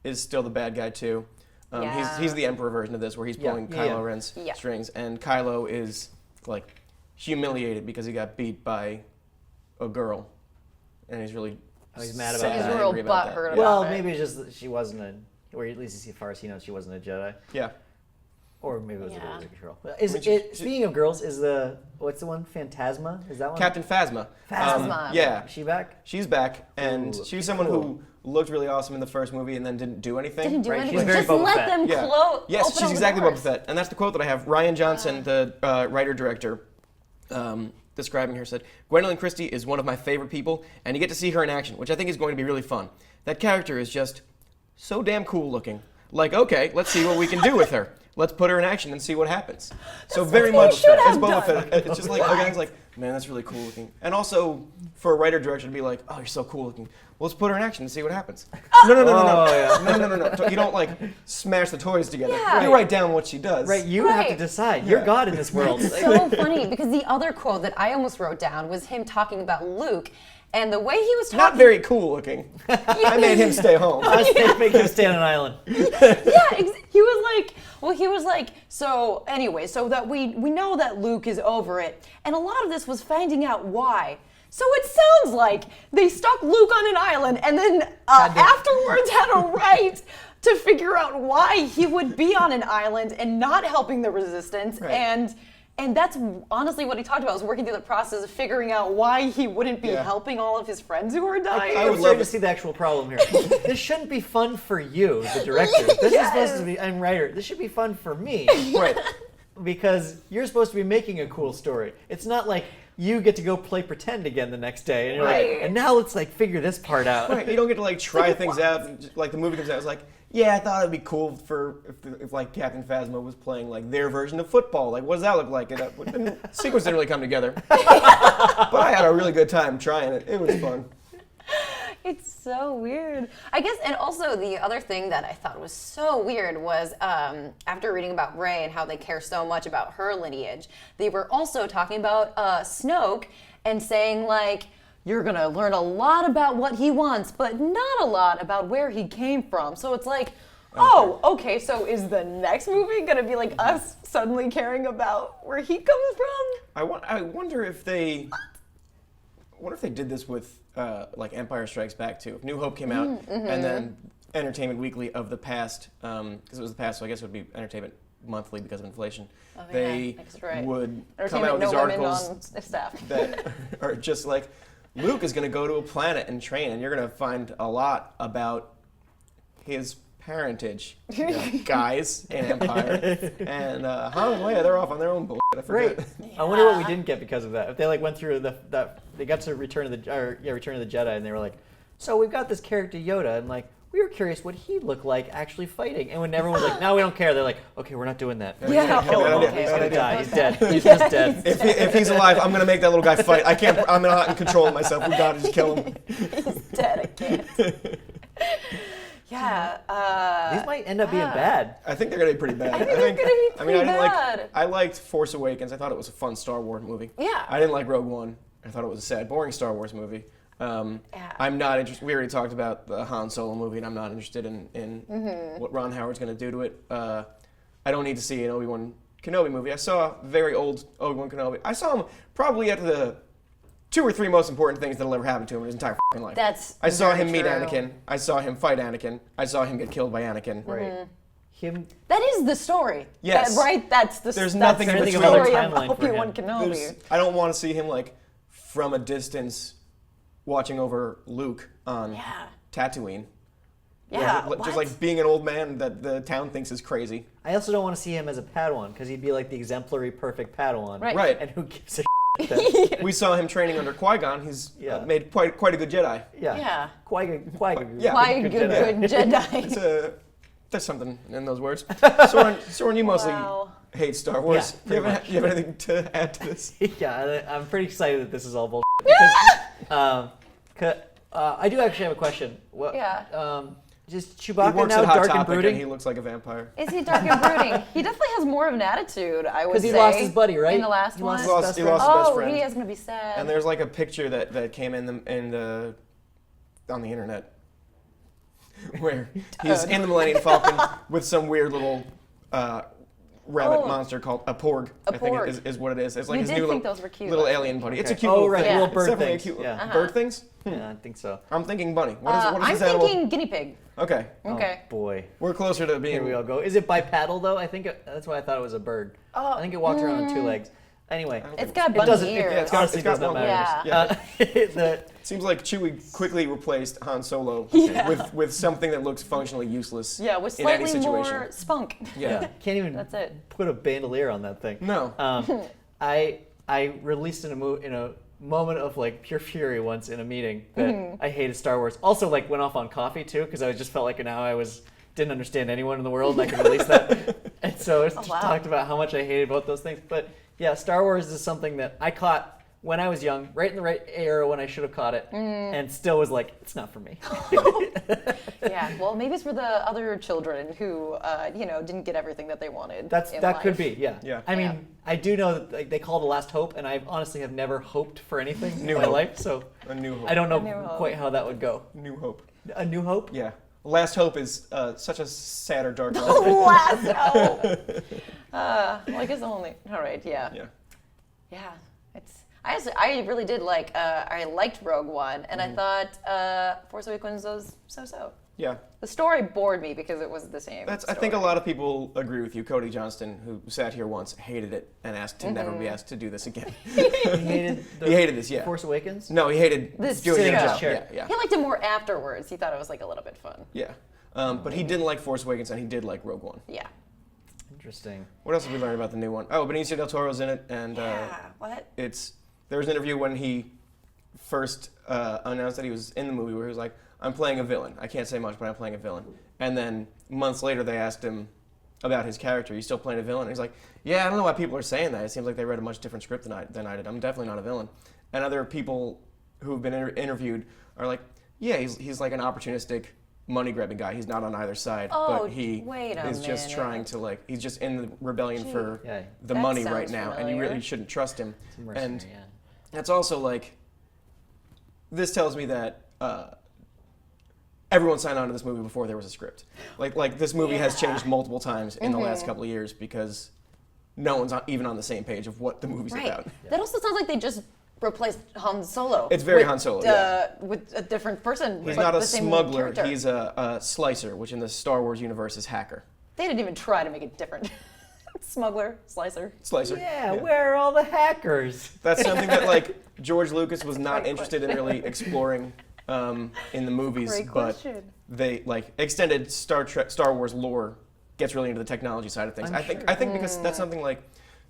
is still the bad guy too. He's the Emperor version of this, where he's pulling Kylo Ren's strings, and Kylo is like humiliated because he got beat by a girl, and he's really he's mad about sad that. and He's real angry about that. butthurt Yeah. about Well, it. maybe it's just that she wasn't or at least as far as he knows, she wasn't a Jedi. Yeah. Or maybe it was a Yeah. little girl. Speaking of girls, is what's the one? Phasma? Is that one? Captain Phasma. Phasma. Yeah. Is she back? She's back, and Ooh, she was someone cool. who looked really awesome in the first movie and then didn't do anything. Didn't do Right, anything. she's very Just Boba let Fett. them Yeah. close. Yes, open she's all the exactly Boba doors. Fett, and that's the quote that I have. Ryan Johnson, the writer-director, describing her, said, "Gwendolyn Christie is one of my favorite people, and you get to see her in action, which I think is going to be really fun. That character is just so damn cool looking. Like, okay, let's see what we can do with her. Let's put her in action and see what happens." So very what they much, should it's have Boba done. Fett. It's just like a guy's like, man, that's really cool looking. And also for a writer-director to be like, oh, you're so cool looking. Well, let's put her in action and see what happens. No. No. You don't like smash the toys together. Yeah. You write down what she does. Right, you have to Right. decide. You're God in this world. So funny because the other quote that I almost wrote down was him talking about Luke, and the way he was talking. Not very cool looking. I made him stay home. Make him stay on an island. He was like, so anyway, so that we know that Luke is over it, and a lot of this was finding out why. So it sounds like they stuck Luke on an island, and then afterwards had a right to figure out why he would be on an island and not helping the resistance, Right. and that's honestly what he talked about, was working through the process of figuring out why he wouldn't be helping all of his friends who were dying. I would I'm love starting to it. see the actual problem here. This shouldn't be fun for you, the director. This is supposed to be, I'm writer. This should be fun for me. Right. because you're supposed to be making a cool story. It's not like you get to go play pretend again the next day, and you're Right. like, and now let's like figure this part out. Right, you don't get to like try things out. And, like the movie comes out, it's like, yeah, I thought it'd be cool for if like Captain Phasma was playing like their version of football. Like, what does that look like? And the sequence didn't really come together, but I had a really good time trying it. It was fun. It's so weird. I guess, and also the other thing that I thought was so weird was after reading about Rey and how they care so much about her lineage, they were also talking about Snoke and saying like, you're gonna learn a lot about what he wants, but not a lot about where he came from. So it's like, oh, okay, so is the next movie gonna be like us suddenly caring about where he comes from? I wonder if they. What if they did this with like Empire Strikes Back too? If New Hope came out and then Entertainment Weekly of the past, because it was the past, so I guess it would be Entertainment Monthly because of inflation. Oh, they yeah, that's right. would come out with No these women articles on staff. that are just like, Luke is going to go to a planet and train, and you're going to find a lot about his parentage, guys in Empire. And Han and Leia, they're off on their own bullshit. I forget. Great. I wonder what we didn't get because of that. If they like went through they got to Return of the Jedi, and they were like, so we've got this character Yoda, and like we were curious what he'd look like actually fighting. And when everyone was like, no, we don't care, they're like, okay, we're not doing that. Yeah. Kill him. Okay, He's gonna okay. die. He's dead. He's just dead. If he's alive, I'm going to make that little guy fight. I can't. I'm not in control of myself. We got to just kill him. He's dead, I can't. Yeah. These might end up being bad. I think they're going to be pretty bad. I think they're gonna be pretty bad. I liked Force Awakens. I thought it was a fun Star Wars movie. Yeah. I didn't like Rogue One. I thought it was a sad, boring Star Wars movie. I'm not interested. We already talked about the Han Solo movie, and I'm not interested in what Ron Howard's going to do to it. I don't need to see an Obi-Wan Kenobi movie. I saw very old Obi-Wan Kenobi. I saw him probably at the 2 or 3 most important things that'll ever happen to him in his entire life. I saw very him meet true. Anakin. I saw him fight Anakin. I saw him get killed by Anakin. Right. Him. That is the story. Yes. Right? That's the There's that's nothing the in between. story Another of timeline for Obi-Wan him. Kenobi. I don't want to see him like from a distance watching over Luke on Tatooine. Yeah. Just like being an old man that the town thinks is crazy. I also don't want to see him as a Padawan because he'd be like the exemplary perfect Padawan. Right. Right. And who gives a We saw him training under Qui-Gon. He's Yeah. made quite a good Jedi. Yeah. Qui-Gon. Yeah. Why Good good Jedi? There's something in those words. Soren, you mostly Wow. hate Star Wars. Yeah, Do you have anything to add to this? Yeah, I'm pretty excited that this is all bullshit because I do actually have a question. What, Yeah. Just He Chewbacca works now at Hot dark and Topic brooding? and he looks like a vampire. Is he dark and brooding? He definitely has more of an attitude, I would say. Because he lost his buddy, right? In the last He one. lost He lost best his friend. best Oh, friend. he is going to be sad. And there's like a picture that came on the internet where he's in the Millennium Falcon with some weird little rabbit monster called a porg. A I think porg. is what it is. It's like You his did new think little, those were cute, little actually. alien buddy. It's a Okay. cute Oh, little right, thing. little It's bird definitely things. a cute Yeah. bird things. Yeah, I think so. I'm thinking bunny. What is I'm this animal? thinking guinea pig. Okay, Okay. Oh, boy. we're closer to Here being. we all go. Is it bipedal though? I think that's why I thought it was a bird. Oh, I think it walked around on 2 legs. Anyway, It's got it bunny doesn't. ears. It honestly It's got does not one- matter. Yeah. The, Seems like Chewie quickly replaced Han Solo with something that looks functionally useless. Yeah, with in any slightly situation. more spunk. Yeah. can't even That's it. put a bandolier on that thing. No. I released in a moment of like pure fury once in a meeting that I hated Star Wars. Also like went off on coffee too because I just felt like now didn't understand anyone in the world and I could release that. And so I just wow. talked about how much I hated both those things. But yeah, Star Wars is something that I caught when I was young, right in the right era when I should have caught it, and still was like, it's not for me. Yeah, well, maybe it's for the other children who, didn't get everything that they wanted. That could be, yeah. Yeah. I mean, Yeah. I do know that like, they call it a last hope, and I honestly have never hoped for anything New in my hope. life, so A New Hope. I don't know New Hope. quite how that would go. New Hope. A New Hope? Yeah. Last Hope is such a sad or dark line. Last hope. Well, I guess only. All right, yeah. Yeah. Yeah, I really did I liked Rogue One, and I thought Force Awakens was so-so. Yeah. The story bored me because it was the same. I think a lot of people agree with you. Cody Johnston, who sat here once, hated it and asked to never be asked to do this again. You hated He hated this, yeah. Force Awakens? No, he hated This doing show. it. Just chair. Yeah, He liked it more afterwards. He thought it was a little bit fun. yeah. But he didn't like Force Awakens and he did like Rogue One. Yeah. Interesting. What else have we learned about the new one? Oh, Benicio del Toro's in it, and What? there was an interview when he first announced that he was in the movie where he was like, I'm playing a villain. I can't say much, but I'm playing a villain. And then months later, they asked him about his character. You still playing a villain? And he's like, yeah, I don't know why people are saying that. It seems like they read a much different script than I did. I'm definitely not a villain. And other people who've been interviewed are like, yeah, he's like an opportunistic money-grabbing guy. He's not on either side, but he is just trying to like, he's just in the rebellion for the money right now, and you really shouldn't trust him. And that's also like, this tells me that everyone signed on to this movie before there was a script. Like this movie has changed multiple times in the last couple of years because no one's even on the same page of what the movie's about. That also sounds like they just replaced Han Solo. It's very Han Solo, with a different person. He's like not a the same smuggler, character. he's a slicer, which in the Star Wars universe is hacker. They didn't even try to make it different. Smuggler, slicer. Slicer. Yeah, where are all the hackers? That's something that like George Lucas was not interested in really exploring in the movies, but they like extended Star Wars lore gets really into the technology side of things. I think because that's something like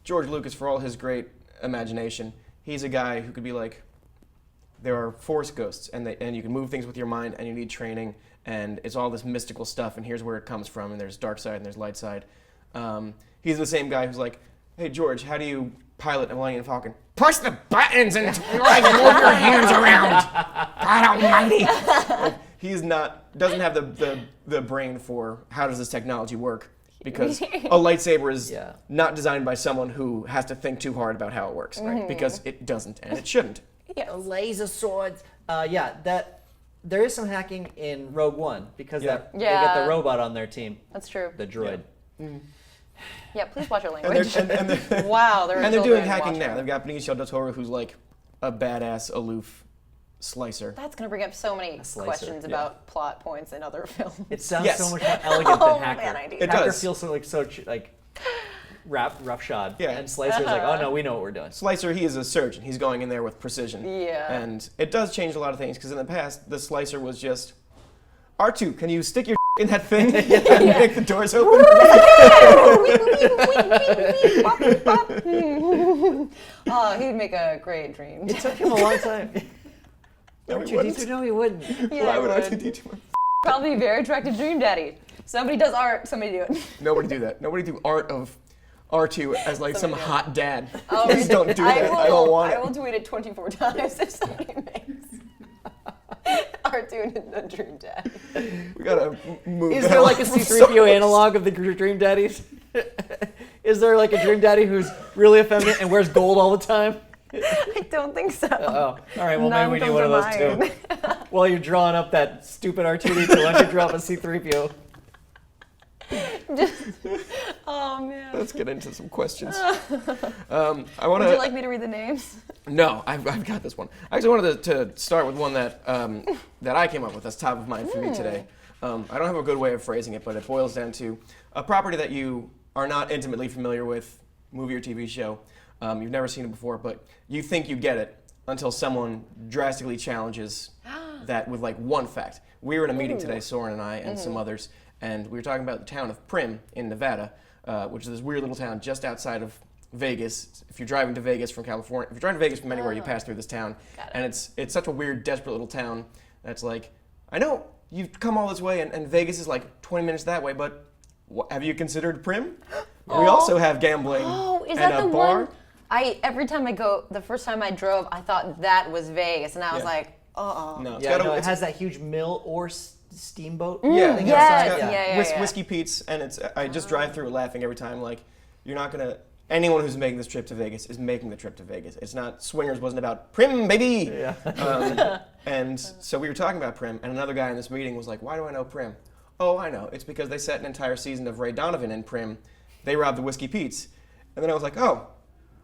George Lucas, for all his great imagination, he's a guy who could be like, there are Force ghosts, and you can move things with your mind, and you need training, and it's all this mystical stuff, and here's where it comes from, and there's dark side and there's light side. He's the same guy who's like, hey George, how do you pilot a Millennium Falcon? Push the buttons and like move your hands around. God Almighty! Like, doesn't have the brain for how does this technology work, because a lightsaber is not designed by someone who has to think too hard about how it works, right? Because it doesn't and it shouldn't. Yeah. Laser swords. That there is some hacking in Rogue One because they get the robot on their team. That's true. The droid. Yeah, please watch your language. And they're, wow, and they're doing hacking now. They've got Benicio del Toro, who's like a badass, aloof slicer. That's going to bring up so many questions about plot points in other films. It sounds so much more elegant than hacker. Man, I do. It Hacker does. feels so roughshod. Yeah. And Slicer's like, oh no, we know what we're doing. Slicer, he is a surgeon. He's going in there with precision. Yeah. And it does change a lot of things, because in the past, the Slicer was just, R2, can you stick your in that thing and make the doors open? Oh, he'd make a great dream. It took him a long time. No, he wouldn't. No, he wouldn't. Yeah, Why would he R2-D2? Probably a very attractive dream daddy. Somebody does art, somebody do it. Nobody do that. Nobody do art of R2 as like some hot dad. Oh, Please don't do that. I don't want it. I will tweet it 24 times if somebody makes R2 a dream daddy. We gotta move. Is there like a C-3PO analog of the Dream Daddies? Is there like a Dream Daddy who's really effeminate and wears gold all the time? I don't think so. Oh, all right. Well, None maybe we need comes one of to those mind. too. While you're drawing up that stupid R2D2, why don't you draw up a C-3PO? Oh man. Let's get into some questions. I want Would to. you like me to read the names? No, I've got this one. I actually wanted to start with one that that I came up with that's top of mind for me today. I don't have a good way of phrasing it, but it boils down to a property that you are not intimately familiar with, movie or TV show. You've never seen it before, but you think you get it until someone drastically challenges that with like one fact. We were in a meeting today, Soren and I and some others, and we were talking about the town of Primm in Nevada, which is this weird little town just outside of Vegas. If you're driving to Vegas from California, if you're driving to Vegas from anywhere, you pass through this town. And it's such a weird, desperate little town that's like, I know you've come all this way, and Vegas is like 20 minutes that way, but have you considered Primm? We also have gambling Is and that a the bar. one? Every time I go, the first time I drove, I thought that was Vegas, and I was like, No, Yeah, no, it has that huge mill or steamboat. Yeah, thing yes, outside. yeah. Whiskey Pete's, and it's I just drive through laughing every time. Like, you're not gonna. Anyone who's making this trip to Vegas is making the trip to Vegas. It's not Swingers wasn't about Primm, baby. Yeah. And so we were talking about Primm, and another guy in this meeting was like, "Why do I know Primm?" Oh, I know. It's because they set an entire season of Ray Donovan in Primm. They robbed the Whiskey Pete's, and then I was like, "Oh,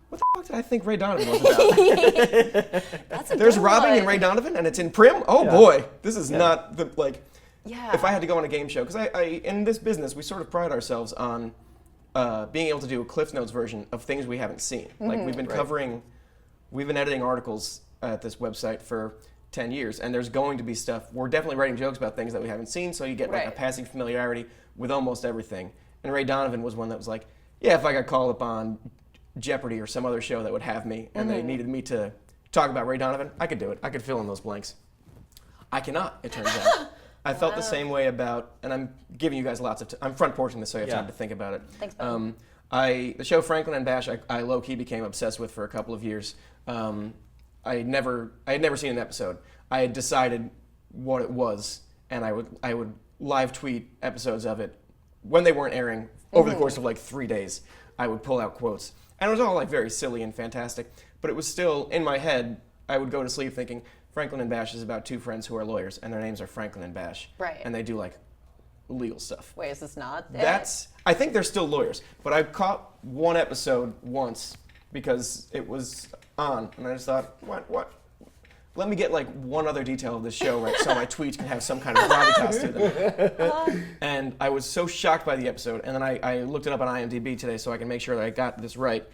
what the fuck did I think Ray Donovan was about?" That's a There's good robbing one. in Ray Donovan, and it's in Primm. Oh boy, this is not the like. Yeah. If I had to go on a game show, because I in this business we sort of pride ourselves on being able to do a Cliff Notes version of things we haven't seen. Like we've been editing articles at this website for 10 years, and there's going to be stuff. We're definitely writing jokes about things that we haven't seen, so you get like a passing familiarity with almost everything. And Ray Donovan was one that was like, yeah, if I got called up on Jeopardy or some other show that would have me, and they needed me to talk about Ray Donovan, I could do it. I could fill in those blanks. I cannot, it turns out. I felt the same way about, and I'm giving you guys lots of, I'm front porching this so you have time to think about it. Thanks, Bob. The show Franklin and Bash, I low-key became obsessed with for a couple of years. I had never seen an episode. I had decided what it was, and I would live tweet episodes of it when they weren't airing over the course of like 3 days. I would pull out quotes, and it was all like very silly and fantastic. But it was still in my head. I would go to sleep thinking Franklin and Bash is about two friends who are lawyers, and their names are Franklin and Bash, Right. and they do like legal stuff. Wait, is this not? I think they're still lawyers, but I caught one episode once because it was on, and I just thought, what? Let me get like one other detail of this show, right, so my tweets can have some kind of gravitas to them. And I was so shocked by the episode, and then I looked it up on IMDb today so I can make sure that I got this right.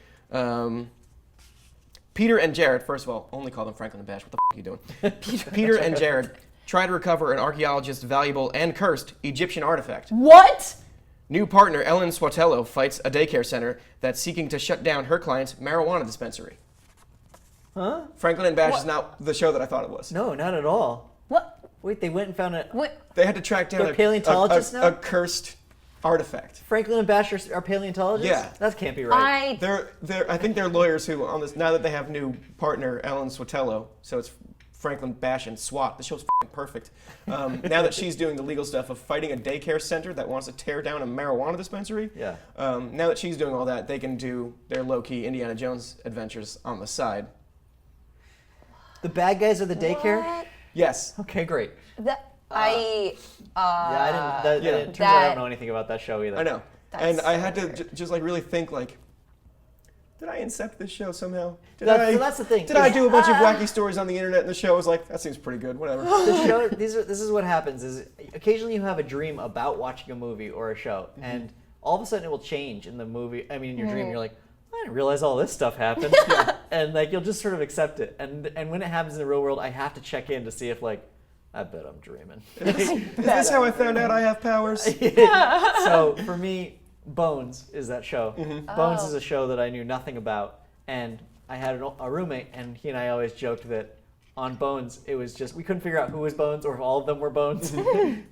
Peter and Jared, first of all, only call them Franklin and Bash. What the f*** are you doing? Peter and Jared try to recover an archaeologist's valuable and cursed Egyptian artifact. What? New partner Ellen Swatello fights a daycare center that's seeking to shut down her client's marijuana dispensary. Huh? Franklin and Bash is not the show that I thought it was. No, not at all. What? Wait, they went and found a... What? They had to track down They're paleontologists now? a cursed artifact. Franklin and Bash are paleontologists? Yeah. That can't be right. I think they're lawyers who, on this, now that they have new partner Ellen Swatello, so it's Franklin, Bash, and SWAT. The show's f***ing perfect. Now that she's doing the legal stuff of fighting a daycare center that wants to tear down a marijuana dispensary, Yeah. now that she's doing all that, they can do their low-key Indiana Jones adventures on the side. The bad guys are the daycare? What? Yes. Okay, great. I It turns out I don't know anything about that show either. I know. That's And I so had to weird. just like really think like, did I incept this show somehow? So that's the thing. Did I do a bunch of wacky stories on the internet and the show was like, that seems pretty good, whatever. The show, this is what happens is occasionally you have a dream about watching a movie or a show, and all of a sudden it will change in the movie. I mean, in your dream, you're like, I didn't realize all this stuff happened. And like you'll just sort of accept it. And when it happens in the real world, I have to check in to see if like, I bet I'm dreaming. Is this how I found out I have powers? So for me, Bones is that show. Bones is a show that I knew nothing about, and I had a roommate, and he and I always joked that on Bones, it was just we couldn't figure out who was Bones or if all of them were Bones,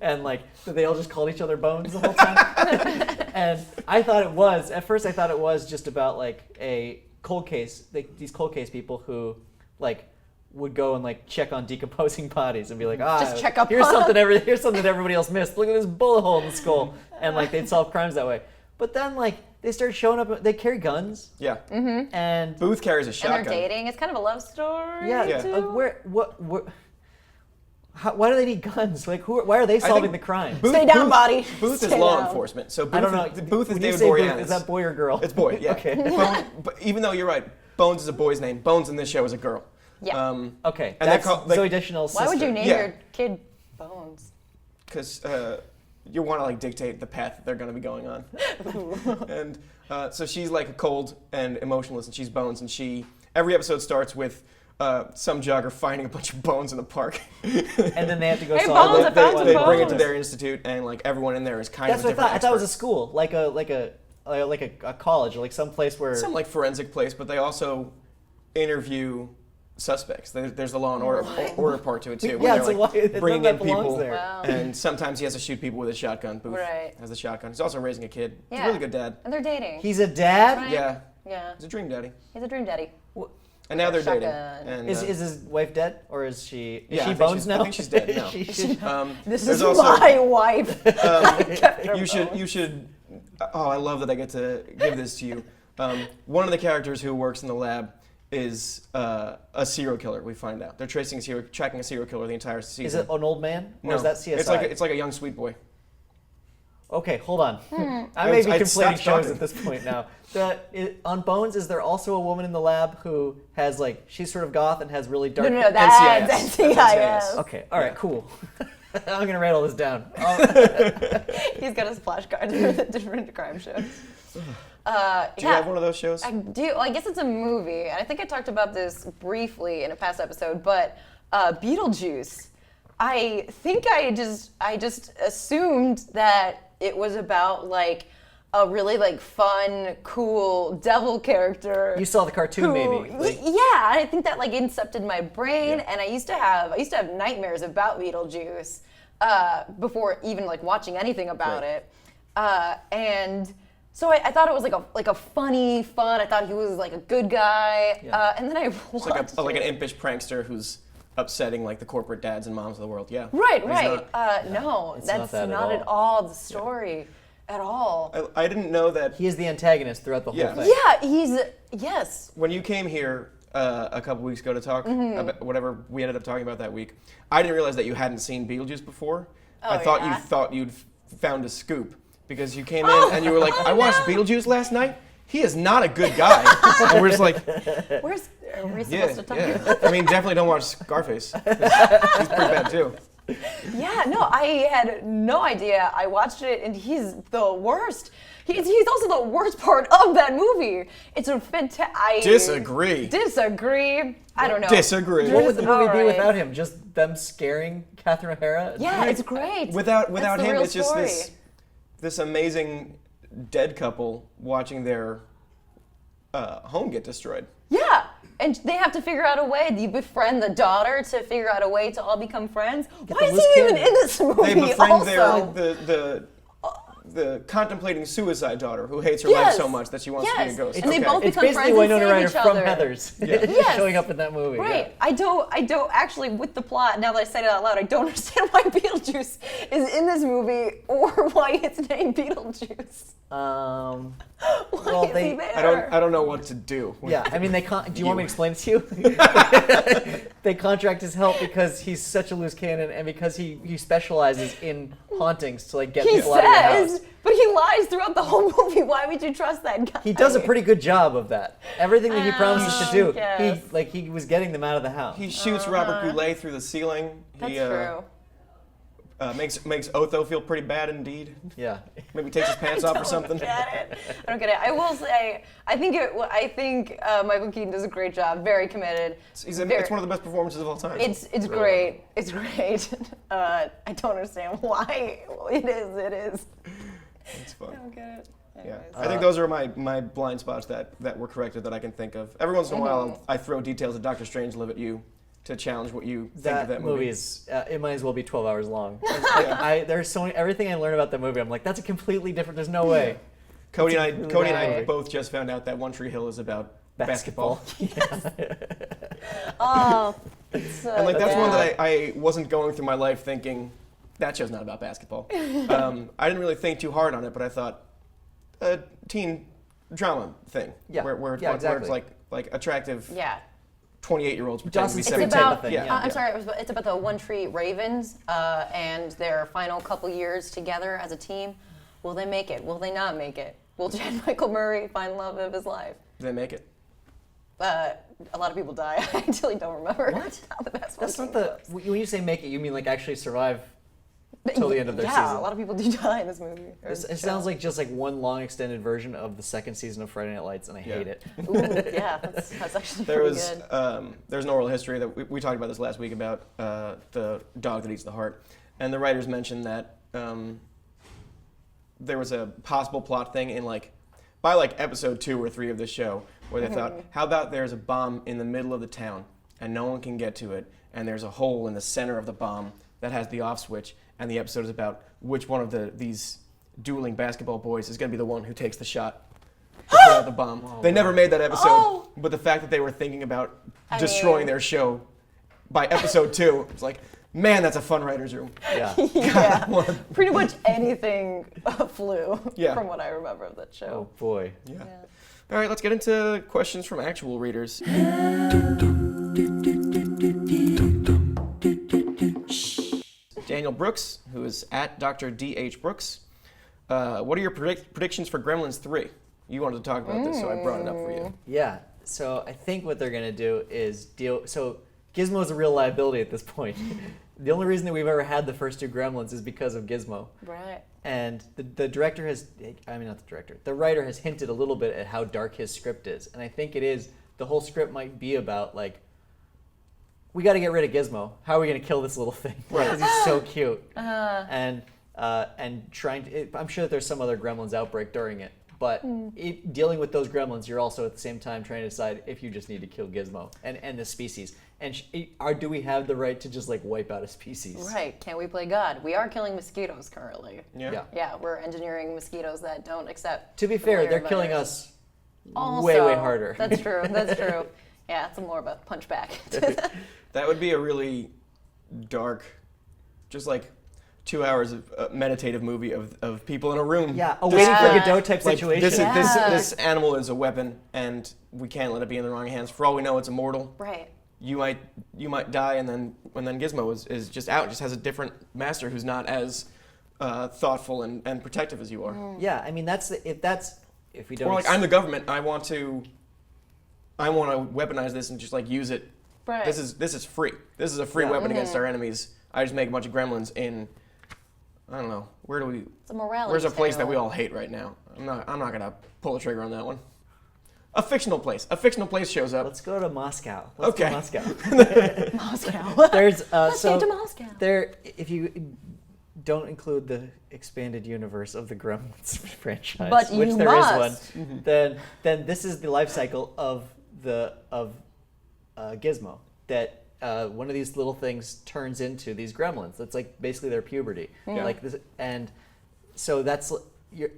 and like that they all just called each other Bones the whole time. And I thought it was at first. I thought it was just about like a cold case. These cold case people who like would go and like check on decomposing bodies and be like, Just check up here's on something everybody else missed. Look at this bullet hole in the skull, and like they'd solve crimes that way. But then like they started showing up. They carry guns. Yeah. And Booth carries a And shotgun. they're dating. It's kind of a love story. yeah, too. why do they need guns? Like, why are they solving the crime? Stay down, body. Booth is Stay law down. enforcement. So Booth I don't know. Booth is When you David say Booth, Boreanaz. is that boy or girl? It's boy, yeah. Okay. But even though you're right, Bones is a boy's name. Bones in this show is a girl. Yeah. Okay, And that's they call- like- Zooey Deschanel's Why would sister. you name Yeah. your kid Bones? Because you want to like dictate the path that they're going to be going on. And so she's like cold and emotionless, and she's Bones, and every episode starts with some jogger finding a bunch of bones in the park. And then they have to go Hey, solve Bones, it. I found some They bring it to bones. their institute, and like everyone in there is kind That's of a what I thought. I different thought it was a expert. school, like a college, or like some place where. Some like forensic place, but they also interview suspects. There's a law and order part to it too. Yeah, where it's they're, a lot- none bringing of that in people, belongs there. Wow. and sometimes he has to shoot people with a shotgun. Booth Right. has a shotgun. He's also raising a kid. He's Yeah. a really good dad. And they're dating. He's a dad. Right. Yeah, Yeah. he's a dream daddy. He's a dream daddy. And now they're dating. Shotgun. And, Is his wife dead, or is she? Is Yeah, I she think Bones she's- now? I think she's dead, no. This there's is also- my wife. you should. Oh, I love that I get to give this to you. One of the characters who works in the lab is a serial killer. We find out they're tracking a serial killer the entire season. Is it an old man, or No, is that CSI? it's like a young sweet boy. Okay, hold on. Hmm. I may be I'd conflating stop shows talking. at this point now. On Bones, is there also a woman in the lab who has like she's sort of goth and has really dark? No, that's NCIS. NCIS. Okay, all right, Yeah. cool. I'm gonna write all this down. He's got his flashcards for the different crime shows. Do you have one of those shows? I do. I guess it's a movie, and I think I talked about this briefly in a past episode. But Beetlejuice, I think I just assumed that it was about like a really like fun, cool devil character. You saw the cartoon, maybe. Like, Yeah, I think that like incepted my brain, and I used to have nightmares about Beetlejuice before even like watching anything about it, and so I thought it was like a funny fun. I thought he was like a good guy, and then I watched It's like an impish prankster who's upsetting like the corporate dads and moms of the world. Yeah. Right. No, it's that's not that not at at all the story at all. I didn't know that. he is the antagonist throughout the whole thing. Yeah, yes. When you came here a couple weeks ago to talk about whatever we ended up talking about that week, I didn't realize that you hadn't seen Beetlejuice before. I thought you'd found a scoop because you came in and you were like, I watched Beetlejuice last night. He is not a good guy. And we're just like, Are we supposed to talk about? I mean, definitely don't watch Scarface. He's pretty bad too. Yeah, no, I had no idea. I watched it, and he's the worst. He's also the worst part of that movie. It's a fantastic. Disagree. I don't know. Disagree. What would the movie be Alright. without him? Just them scaring Catherine O'Hara? Yeah, it's great. Without That's the him, real it's just story. this amazing dead couple watching their home get destroyed. Yeah, and they have to figure out a way. You befriend the daughter to figure out a way to all become friends. Why the is loose he even cannon. in this movie? They befriend also? the contemplating suicide daughter who hates her life so much that she wants to be a ghost. And they Okay. both It's become basically friends and Winona save Ryder each from other. Heathers Yes. showing up in that movie. Right. Yeah. I don't actually, with the plot, now that I said it out loud, I don't understand why Beetlejuice is in this movie or why it's named Beetlejuice. Why well, is he there? I don't know what to do. Yeah, I mean, do you want me to explain it to you? They contract his help because he's such a loose cannon and because he specializes in hauntings to like get He people out of your house. says, but he lies throughout the whole movie. Why would you trust that guy? He does a pretty good job of that. Everything that he promises to do, yes. he was getting them out of the house. He shoots Robert Goulet through the ceiling. That's He true. makes Otho feel pretty bad indeed. Yeah. Maybe takes his pants off or something. I don't get it. I will say, I think Michael Keaton does a great job. Very committed. It's one of the best performances of all time. It's great. It's great. I don't understand why it is. It's fun. I don't get it. Yeah, Anyways. I think those are my blind spots that were corrected that I can think of. Every once in a while, I throw details of Doctor Strangelove at you to challenge what you think of that movie. is it might as well be 12 hours long. Like, there's so many, everything I learn about that movie, I'm like, that's a completely different. There's no way. Cody and I Right. both just found out that One Tree Hill is about basketball. Oh, And like that's one that I wasn't going through my life thinking that show's not about basketball. I didn't really think too hard on it, but I thought a teen drama thing where it's like attractive yeah. 28-years pretending to be It's 17. about. thing, yeah. I'm sorry. It's about the One Tree Ravens and their final couple years together as a team. Will they make it? Will they not make it? Will Chad Michael Murray find love of his life? Did they make it? A lot of people die. I actually don't remember. What? How the basketball That's team not the. goes. When you say make it, you mean like actually survive till the end of their Yeah, season. a lot of people do die in this movie. or It show. sounds like just like one long extended version of the second season of Friday Night Lights, and I hate it. Ooh, yeah, that's actually There pretty was good. there's an oral history that we talked about this last week about the dog that eats the heart, and the writers mentioned that there was a possible plot thing in by episode 2 or 3 of this show where they thought, how about there's a bomb in the middle of the town and no one can get to it, and there's a hole in the center of the bomb that has the off switch, and the episode is about which one of these dueling basketball boys is going to be the one who takes the shot to put out the bomb. They never made that episode, but the fact that they were thinking about destroying their show by episode 2, it's like, man, that's a fun writer's room. Yeah. Yeah, pretty much anything flew Yeah. from what I remember of that Oh show. boy. Yeah. All right, let's get into questions from actual readers. Daniel Brooks, who is at Dr. D.H. Brooks. What are your predictions for Gremlins 3? You wanted to talk about this, so I brought it up for you. Yeah. So I think what they're gonna do is so Gizmo's a real liability at this point. The only reason that we've ever had the first 2 Gremlins is because of Gizmo. Right. And the director has, I mean not the director, the writer has hinted a little bit at how dark his script is. And I think it is, the whole script might be about we got to get rid of Gizmo. How are we going to kill this little thing? Right. Because he's so cute. And and trying to. I'm sure that there's some other Gremlins outbreak during it. But dealing with those gremlins, you're also at the same time trying to decide if you just need to kill Gizmo and the species. And do we have the right to just like wipe out a species? Right. Can't we play God? We are killing mosquitoes currently. Yeah. Yeah, we're engineering mosquitoes that don't accept. To be the fair, malaria they're killing virus. us Also, way harder. That's true. That's true. Yeah, it's more of a punch back. That would be a really dark, just like 2 hours of meditative movie of people in a room. Yeah, a waiting for Yeah. Godot type Like, situation. this animal is a weapon, and we can't let it be in the wrong hands. For all we know, it's immortal. Right. You might die, and then Gizmo is just out, just has a different master who's not as thoughtful and protective as you are. Yeah, I mean if we don't. Or like, I'm the government. I want to weaponize this and just like use it. Right. This is free. This is a free weapon against our enemies. I just make a bunch of gremlins in. I don't know. It's a morality Where's a place that tale. we all hate right now? I'm not gonna pull the trigger on that one. A fictional place. A fictional place shows up. Let's go to Moscow. Let's Okay. go to Moscow. Moscow. There's Let's so get to Moscow. there. If you don't include the expanded universe of the Gremlins franchise, But which you there must. is one, then this is the life cycle of Gizmo. That one of these little things turns into these gremlins. That's like basically their puberty. Yeah. Like this, and so that's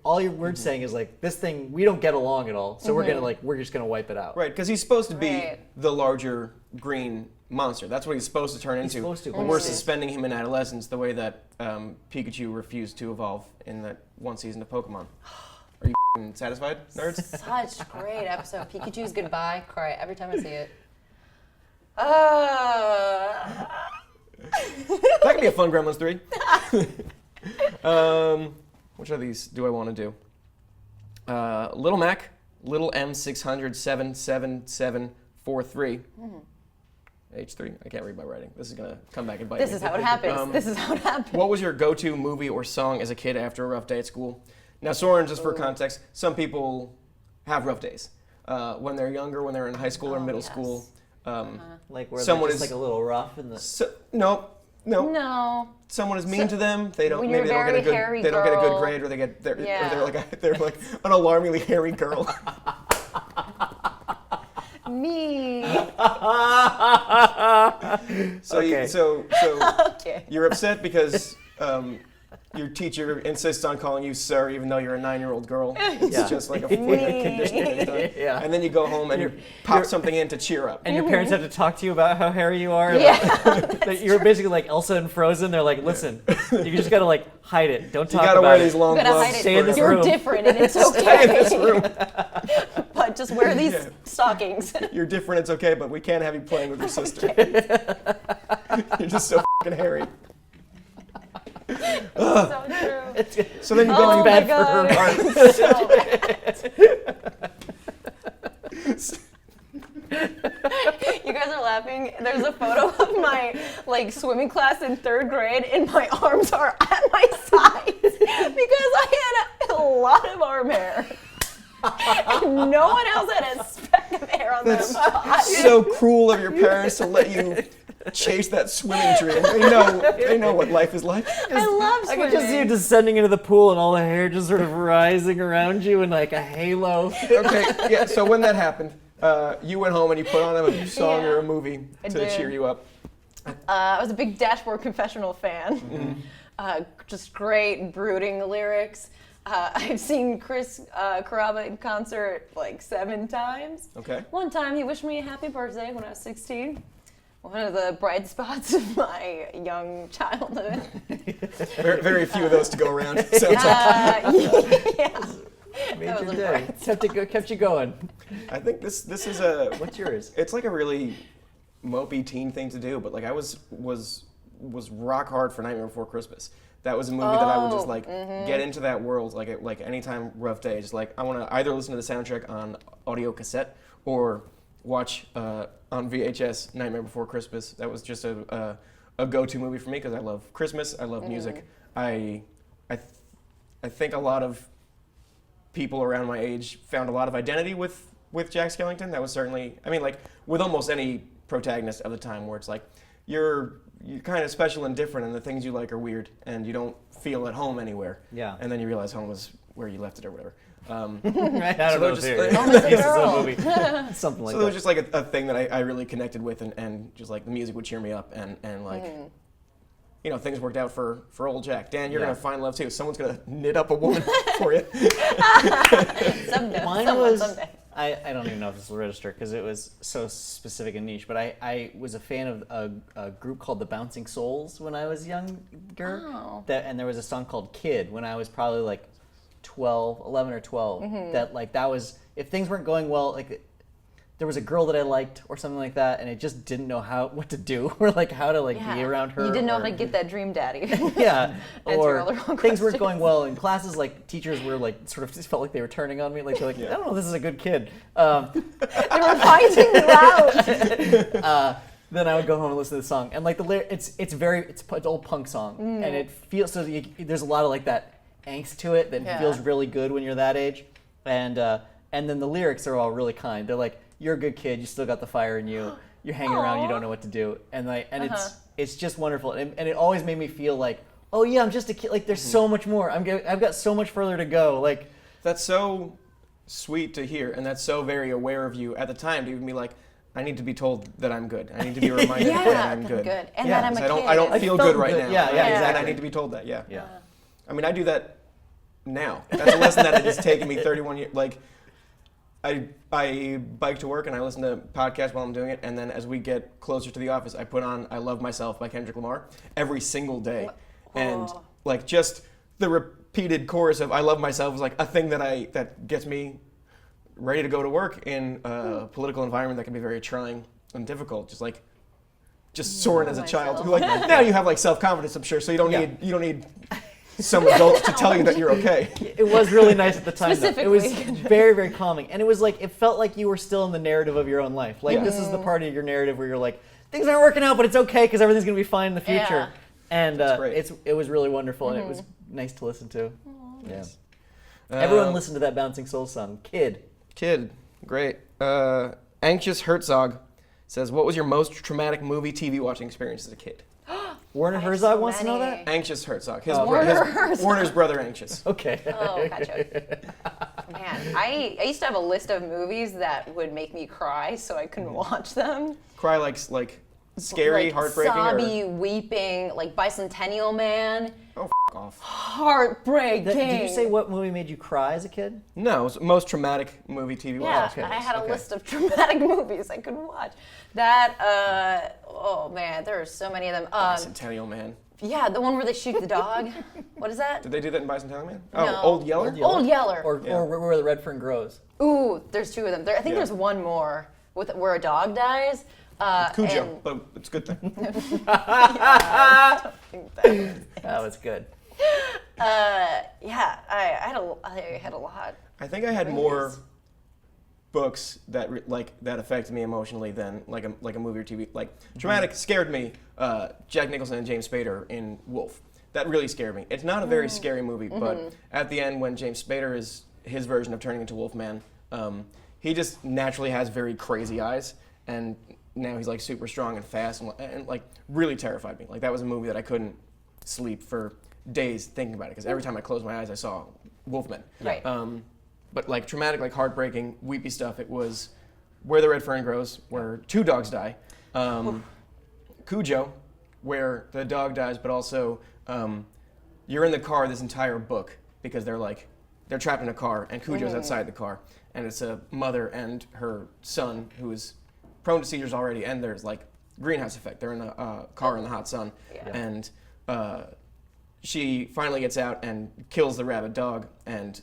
all your words saying is like this thing we don't get along at all. So we're just gonna wipe it out. Right, because he's supposed to be Right. the larger green monster. That's what he's supposed to turn into. supposed to, When we're Mhm. suspending him in adolescence, the way that Pikachu refused to evolve in that one season of Pokemon. Are you satisfied, nerds? Such a great episode. Pikachu's goodbye. Cry every time I see it. That could be a fun Gremlins 3. Which of these do I want to do? Little Mac, Little M600 77743. H3. I can't read my writing. This is going to come back and bite me. This is how it happens. This is how it happens. What was your go-to movie or song as a kid after a rough day at school? Now, Soren, just for context, some people have rough days. When they're younger, when they're in high school or middle yes. school. Like where Someone they're just is- like a little rough in the. No. No. Someone is mean to them. They don't. when Maybe you're they don't a get a very hairy good. They don't get a good girl. grade, or Yeah. they're like an alarmingly hairy girl. Me. So Okay. Okay. you're upset because your teacher insists on calling you sir, even though you're a 9-year-old girl. It's Yeah. just like a conditioning. He's done. Yeah. And then you go home and you pop something in to cheer up. And your parents have to talk to you about how hairy you are. Yeah. Like, you're basically like Elsa and Frozen. They're like, listen, you just gotta like hide it. Don't You talk gotta about wear it. these long You gotta gloves. hide it. Stay in this You're room. different and it's okay. Stay in this room. But just wear these Yeah. stockings. You're different. It's okay, but we can't have you playing with your sister. You're just so fucking hairy. So true. So then you go Oh and my bad for her God. heart. So you guys are laughing. There's a photo of my swimming class in 3rd grade, and my arms are at my sides because I had a lot of arm hair. And no one else had a speck of hair on their body. so cruel of your parents to let you chase that swimming dream. They know what life is like. I love I swimming. can just see you descending into the pool and all the hair just sort of rising around you in like a halo. Okay, yeah. So when that happened, you went home and you put on a song Yeah, or a movie I to did. cheer you up. I was a big Dashboard Confessional fan. Just great, brooding lyrics. I've seen Chris Carrabba in concert 7 times. Okay. One time he wished me a happy birthday when I was 16. One of the bright spots of my young childhood. Very, very few of those to go around. So it's like, Yeah. Made That your was a day. Kept you going. I think this is a. What's yours? It's like a really mopey teen thing to do, but I was rock hard for Nightmare Before Christmas. That was a movie that I would just get into that world like anytime rough day. Just I want to either listen to the soundtrack on audio cassette or watch on VHS Nightmare Before Christmas. That was just a go-to movie for me because I love Christmas. I love music. I think a lot of people around my age found a lot of identity with Jack Skellington. That was certainly, with almost any protagonist of the time, where it's you're you're kind of special and different, and the things you like are weird, and you don't feel at home anywhere. Yeah. And then you realize home is where you left it or whatever. Right? I don't know. just, Home is a This is girl. a movie. Something like So it that. was just like a thing that I really connected with, and just like the music would cheer me up, and like, you know, things worked out for old Jack. Dan, you're Yeah. gonna find love too. Someone's gonna knit up a woman for you. Someday. Mine Someone was, someday. I don't even know if this will register because it was so specific and niche, but I was a fan of a group called the Bouncing Souls when I was younger. Oh. And there was a song called Kid when I was probably like 11 or 12. That was, if things weren't going well, like there was a girl that I liked or something like that, and I just didn't know what to do or like how to be around her. You didn't know or- how to get that dream daddy. Yeah, Answer all or the wrong things weren't questions. going well in classes. Like teachers were like sort of just felt like they were turning on me. Like they're like, I don't know, this is a good kid. They were finding you out. Then I would go home and listen to the song, and like it's an old punk song, and it feels so. There's a lot of like that angst to it that Yeah. feels really good when you're that age, and then the lyrics are all really kind. They're like, you're a good kid, you still got the fire in you. You're hanging around, you don't know what to do, and it's just wonderful, and it always made me feel like, oh yeah, I'm just a kid. Like there's so much more. I've got so much further to go. Like That's so sweet to hear, and that's so very aware of you at the time to even be like, I need to be told that I'm good. I need to be reminded that I'm good. And Yeah, that I'm a 'Cause kid. I don't I feel felt good right good. now. Yeah, And exactly. I need to be told that. Yeah. yeah, I mean, I do that now. That's a lesson that has taken me 31 years. Like, I bike to work and I listen to podcasts while I'm doing it, and then as we get closer to the office, I put on "I Love Myself" by Kendrick Lamar every single day, and like just the repeated chorus of "I love myself" is like a thing that gets me ready to go to work in a political environment that can be very trying and difficult. Just Soren as a child, who like now you have like self-confidence, I'm sure, so you don't need some adults to tell you that you're okay. It was really nice at the time. Though. It was Specifically. very, very calming, and it was like it felt like you were still in the narrative of your own life. Like Yeah. this is the part of your narrative where you're like, things aren't working out, but it's okay because everything's gonna be fine in the future. Yeah. And That's great. it was really wonderful, and it was nice to listen to. Yeah. Nice. Everyone listened to that Bouncing Soul song, Kid. Kid, great. Anxious Herzog says, what was your most traumatic movie TV watching experience as a kid? Werner I have Herzog so wants to know many. that? Anxious Herzog. His Werner Herzog. Warner's brother Anxious. Okay. Oh, gotcha. Man, I used to have a list of movies that would make me cry so I couldn't watch them. Cry like scary, like heartbreaking, sobby, weeping, like Bicentennial Man. or off. Heartbreaking. Did you say what movie made you cry as a kid? No, it was most traumatic movie TV Yeah, watching. I had a Okay. list of traumatic movies I could watch. That, oh man, there are so many of them. Bicentennial Man. Yeah, the one where they shoot the dog. What is that? Did they do that in Bicentennial Man? No. Oh, Old Yeller? Old Yeller. Or Where the Red Fern Grows? Ooh, there's two of them. I think Yeah. there's one more where a dog dies. Cujo, and- but it's a good thing. I think That was good. yeah, I had a lot. I think I had more books that that affected me emotionally than like a movie or TV. Like traumatic scared me. Jack Nicholson and James Spader in Wolf. That really scared me. It's not a very scary movie, but at the end when James Spader is his version of turning into Wolfman, he just naturally has very crazy eyes, and now he's like super strong and fast and like really terrified me. Like that was a movie that I couldn't sleep for days thinking about it because every time I closed my eyes I saw Wolfman. Right. But like traumatic, like heartbreaking, weepy stuff, it was Where the Red Fern Grows, where two dogs die. Cujo, where the dog dies, but also you're in the car this entire book because they're trapped in a car and Cujo's outside the car. And it's a mother and her son who is prone to seizures already, and there's like greenhouse effect. They're in a car in the hot sun. Yeah. And she finally gets out and kills the rabid dog, and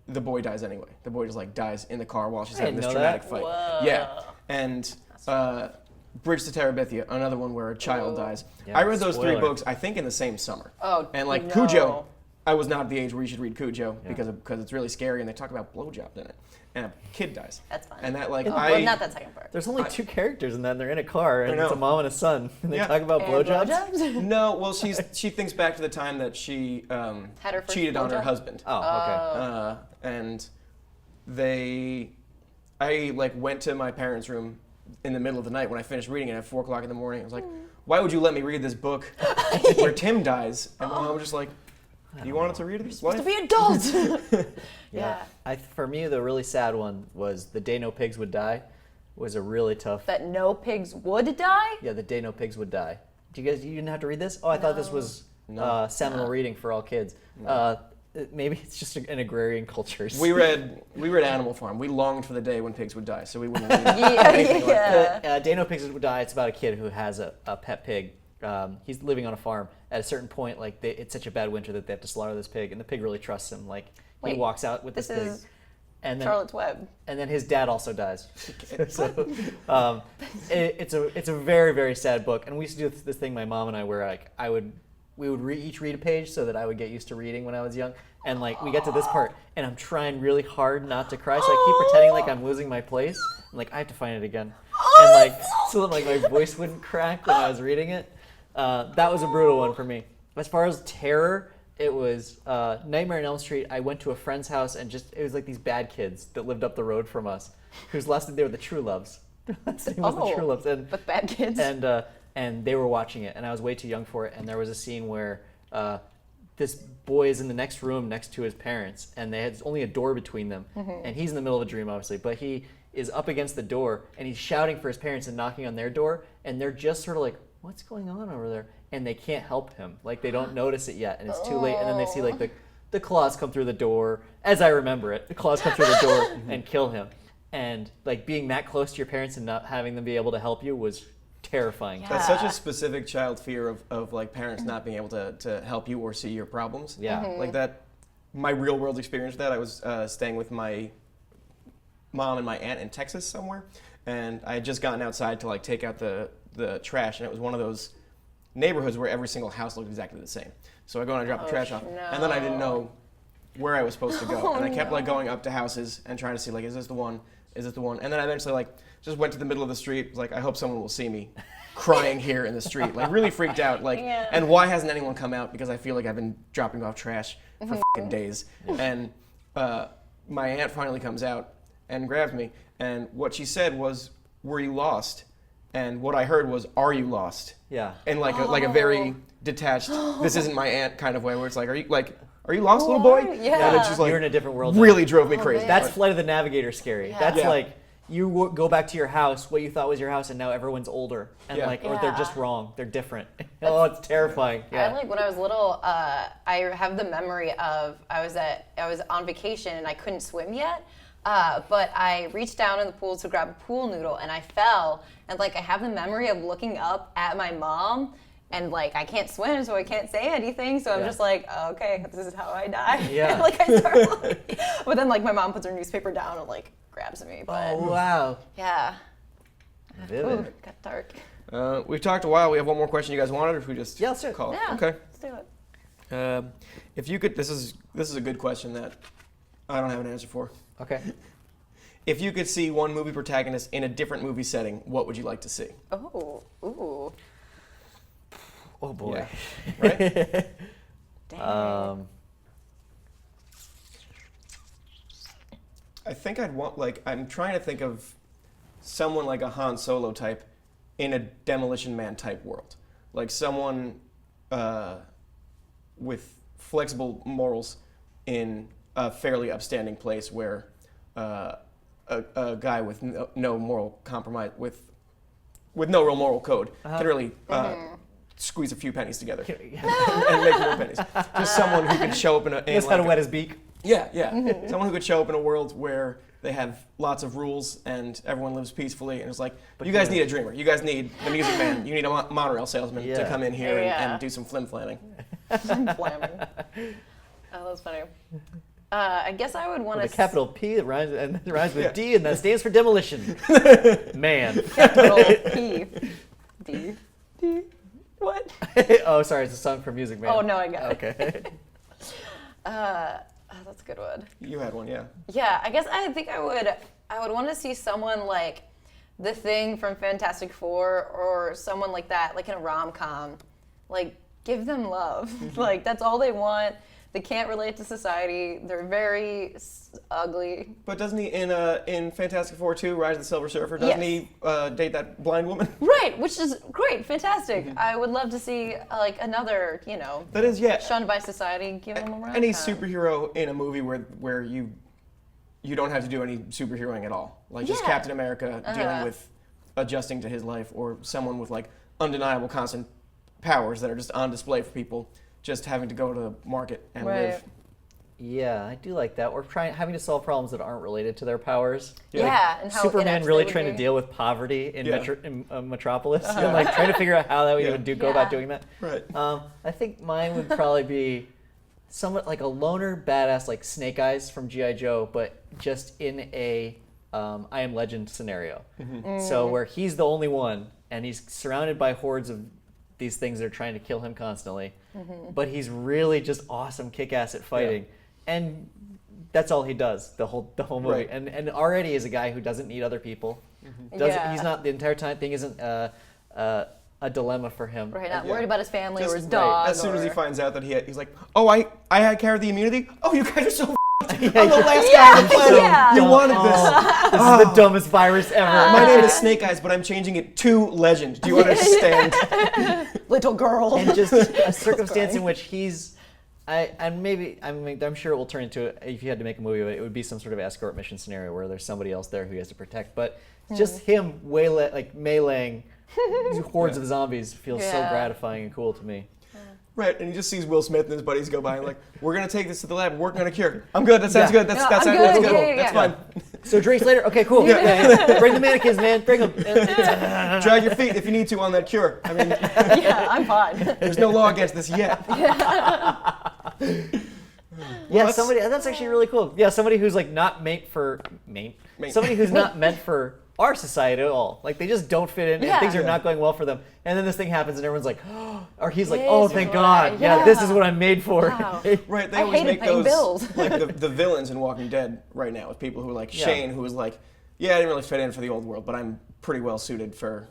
the boy dies anyway. The boy just like dies in the car while she's having this didn't know dramatic that. fight. Whoa. Yeah, and Bridge to Terabithia, another one where a child dies. Yeah, I read those three spoiler. books, I think, in the same summer. Oh, and like no. Cujo, I was not at the age where you should read Cujo because it's really scary, and they talk about blowjobs in it, and a kid dies. That's fun. And that like Well, not that second part. There's only two characters in that, and they're in a car, and know. it's a mom and a son, and they Yeah. talk about And blowjobs. blowjobs? No, well she thinks back to the time that she Had her first cheated on her blowjob? husband. Oh, okay. And I like went to my parents' room in the middle of the night when I finished reading it at 4 o'clock in the morning. I was like, why would you let me read this book where Tim dies? And my mom was just like, you wanted to read it? To be adult. Yeah. For me, the really sad one was The Day No Pigs Would Die. Was a really tough. That no pigs would die? Yeah, The Day No Pigs Would Die. You didn't have to read this? Oh, I thought this was seminal reading for all kids. Maybe it's just an agrarian culture. We read Animal Farm. We longed for the day when pigs would die, so we wouldn't read anything like that. Day No Pigs Would Die. It's about a kid who has a pet pig. He's living on a farm. At a certain point, it's such a bad winter that they have to slaughter this pig, and the pig really trusts him. He walks out with this pig. And then, Charlotte's Web. And then his dad also dies. So it's a very, very sad book. And we used to do this thing, my mom and I, where we would each read a page so that I would get used to reading when I was young. And we get to this part, and I'm trying really hard not to cry, so I keep pretending like I'm losing my place. And I have to find it again. And so that my voice wouldn't crack when I was reading it. That was a brutal one for me. As far as terror, it was Nightmare on Elm Street. I went to a friend's house, and it was these bad kids that lived up the road from us, whose last name they were the True Loves. Their last name was the True Loves. But bad kids. And they were watching it, and I was way too young for it. And there was a scene where this boy is in the next room next to his parents, and they had only a door between them. Mm-hmm. And he's in the middle of a dream, obviously, but he is up against the door, and he's shouting for his parents and knocking on their door, and they're just sort of like, what's going on over there? And they can't help him. They don't notice it yet, and it's too late. And then they see the claws come through the door, as I remember it. The claws come through the door and kill him. And being that close to your parents and not having them be able to help you was terrifying. Yeah. That's such a specific child fear of parents not being able to help you or see your problems. Yeah. Like that, my real world experience with that, I was staying with my mom and my aunt in Texas somewhere, and I had just gotten outside to take out the trash, and it was one of those neighborhoods where every single house looked exactly the same. So I go and I drop the trash off, and then I didn't know where I was supposed to go, and I kept going up to houses and trying to see is this the one? Is this the one? And then I eventually just went to the middle of the street. Was I hope someone will see me crying here in the street. Really freaked out. And why hasn't anyone come out? Because I feel like I've been dropping off trash for fucking days. And my aunt finally comes out and grabs me, and what she said was, "Were you lost?" And what I heard was, "Are you lost?" Yeah. And a very detached, this isn't my aunt kind of way, where it's are you lost, little boy? Yeah. And it's just you're in a different world. Really drove me crazy. Man. That's Flight of the Navigator scary. Yeah. That's you go back to your house, what you thought was your house, and now everyone's older, and or they're just wrong. They're different. Oh, it's terrifying. Yeah. I when I was little, I have the memory of I was on vacation and I couldn't swim yet. But I reached down in the pool to grab a pool noodle and I fell, and I have the memory of looking up at my mom, and I can't swim, so I can't say anything, so I'm just okay, this is how I die. Yeah. And I start but then my mom puts her newspaper down and grabs me. But Oh wow. yeah. Vivid. Ooh, it got dark. We've talked a while. We have one more question you guys wanted, or if we just let's do it. call it? Yeah. Okay. Let's do it. If you could, this is a good question that I don't have an answer for. Okay. If you could see one movie protagonist in a different movie setting, what would you like to see? Oh, ooh. Oh boy. Yeah. Right? Dang. I think I'd want I'm trying to think of someone like a Han Solo type in a Demolition Man type world, someone with flexible morals in a fairly upstanding place where a guy with no moral compromise, with no real moral code, can really squeeze a few pennies together and make more pennies. Just someone who could show up in a... He knows how to wet his beak. Yeah. Someone who could show up in a world where they have lots of rules and everyone lives peacefully, and it's you guys need a dreamer. You guys need the Music Man. You need a monorail salesman to come in here and do some flim-flamming. Flamming. Oh, that's funny. I guess I would want to... With a capital P that rhymes with D, and that stands for demolition. Man. Capital P. D. What? Oh, sorry, it's a song for Music Man. Oh, no, I got it. Okay. That's a good one. You had one, yeah. Yeah, I guess I think I would want to see someone like The Thing from Fantastic Four, or someone like that, in a rom-com. Give them love. That's all they want. They can't relate to society. They're very ugly. But doesn't he in Fantastic Four 2, Rise of the Silver Surfer? Doesn't he date that blind woman? Right, which is great, fantastic. I would love to see like another, That is, yeah. shunned by society, give him a run. Any superhero in a movie where you don't have to do any superheroing at all, like just Yeah. Captain America dealing with adjusting to his life, or someone with like undeniable constant powers that are just on display for people just having to go to the market and live. Yeah, I do like that. Or having to solve problems that aren't related to their powers. Yeah, and how Superman inept really they would trying to be. deal with poverty in, Yeah. Metropolis, and like trying to figure out how that would even go about doing that. Right. I think mine would probably be somewhat like a loner badass, like Snake Eyes from G.I. Joe, but just in a I Am Legend scenario. So where he's the only one, and he's surrounded by hordes of these things that are trying to kill him constantly, but he's really just awesome, kick-ass at fighting, and that's all he does the whole movie. Right. And already is a guy who doesn't need other people. He's not the entire time thing isn't a dilemma for him. Right, not worried about his family or his Just- dog. As soon as he or- finds out that he's like, oh, I had carried the immunity. Oh, you guys are so. I'm the last guy on the planet. Yeah. You wanted this. This is the dumbest virus ever. My name is Snake Eyes, but I'm changing it to Legend. Do you understand? Little girl. And just a circumstance in which he's, I'm sure it will turn into, if you had to make a movie of it, it would be some sort of escort mission scenario where there's somebody else there who he has to protect. But just him meleeing hordes of zombies feels so gratifying and cool to me. Right, and he just sees Will Smith and his buddies go by and like, we're gonna take this to the lab, working on a cure. I'm good. That sounds good. That's I'm that's good. good. Yeah. That's fine. So drinks later? Okay, cool. Yeah. Bring the mannequins, man. Bring them. Drag your feet if you need to on that cure. I mean, Yeah, I'm fine. there's no law against this yet. Somebody. That's actually really cool. Yeah, somebody who's like not meant for somebody who's not meant for our society at all. Like they just don't fit in, and things are not going well for them. And then this thing happens, and everyone's like, or he's like, oh, This thank is God. what Yeah, this is what I'm made for. Wow. Right, they I always hated make paying those bills. like the villains in Walking Dead right now with people who like Shane, who is like, yeah, I didn't really fit in for the old world, but I'm pretty well suited for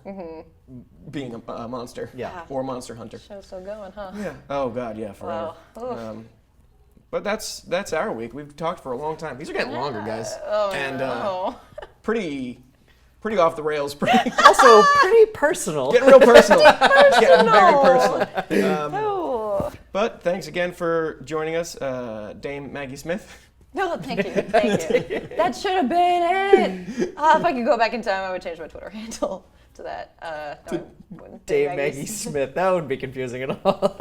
being a monster. Yeah. Or monster hunter. Show's still going, huh? Yeah. Oh God, yeah, forever. Wow. But that's our week. We've talked for a long time. These are getting longer, guys. Oh, and no. pretty off the rails. Also, pretty personal. Getting real personal. Getting very personal. Oh. But thanks again for joining us, Dame Maggie Smith. No, thank you. That should have been it. If I could go back in time, I would change my Twitter handle to that. No, I wouldn't. Dave Maggie Smith. That wouldn't be confusing at all.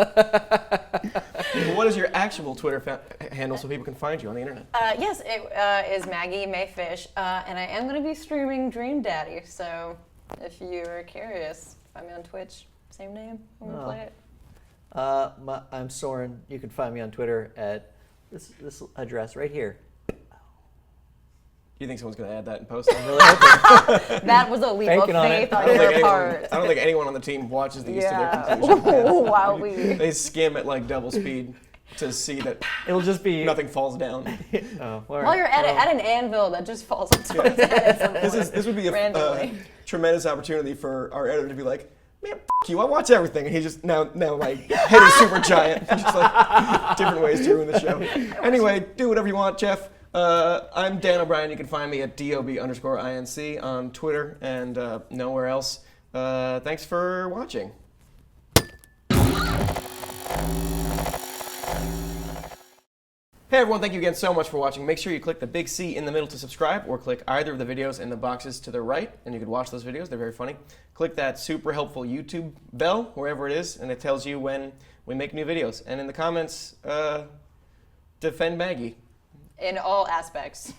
Well, what is your actual Twitter handle so people can find you on the internet? Yes, it is Maggie Mayfish, and I am going to be streaming Dream Daddy. So if you're curious, find me on Twitch. Same name. I'm going to play it. I'm Soren. You can find me on Twitter at this address right here. Do you think someone's going to add that in post? I'm really hoping. That was a leap Banking of on faith it. on your part. I don't think anyone on the team watches these to their Yeah. conclusion. Wow, we. They skim at like double speed to see that It'll just be nothing falls down. Oh, all While right. you're at it, at an anvil that just falls onto its head at some point. This would be a randomly. tremendous opportunity for our editor to be like, man, you, I watch everything. And he just, now my head is super giant. Just like different ways to ruin the show. Anyway, do whatever you want, Jeff. I'm Dan O'Brien. You can find me at DOB_INC on Twitter and nowhere else. Thanks for watching. Hey everyone, thank you again so much for watching. Make sure you click the big C in the middle to subscribe, or click either of the videos in the boxes to the right, and you can watch those videos. They're very funny. Click that super helpful YouTube bell, wherever it is, and it tells you when we make new videos. And in the comments, defend Maggie. In all aspects.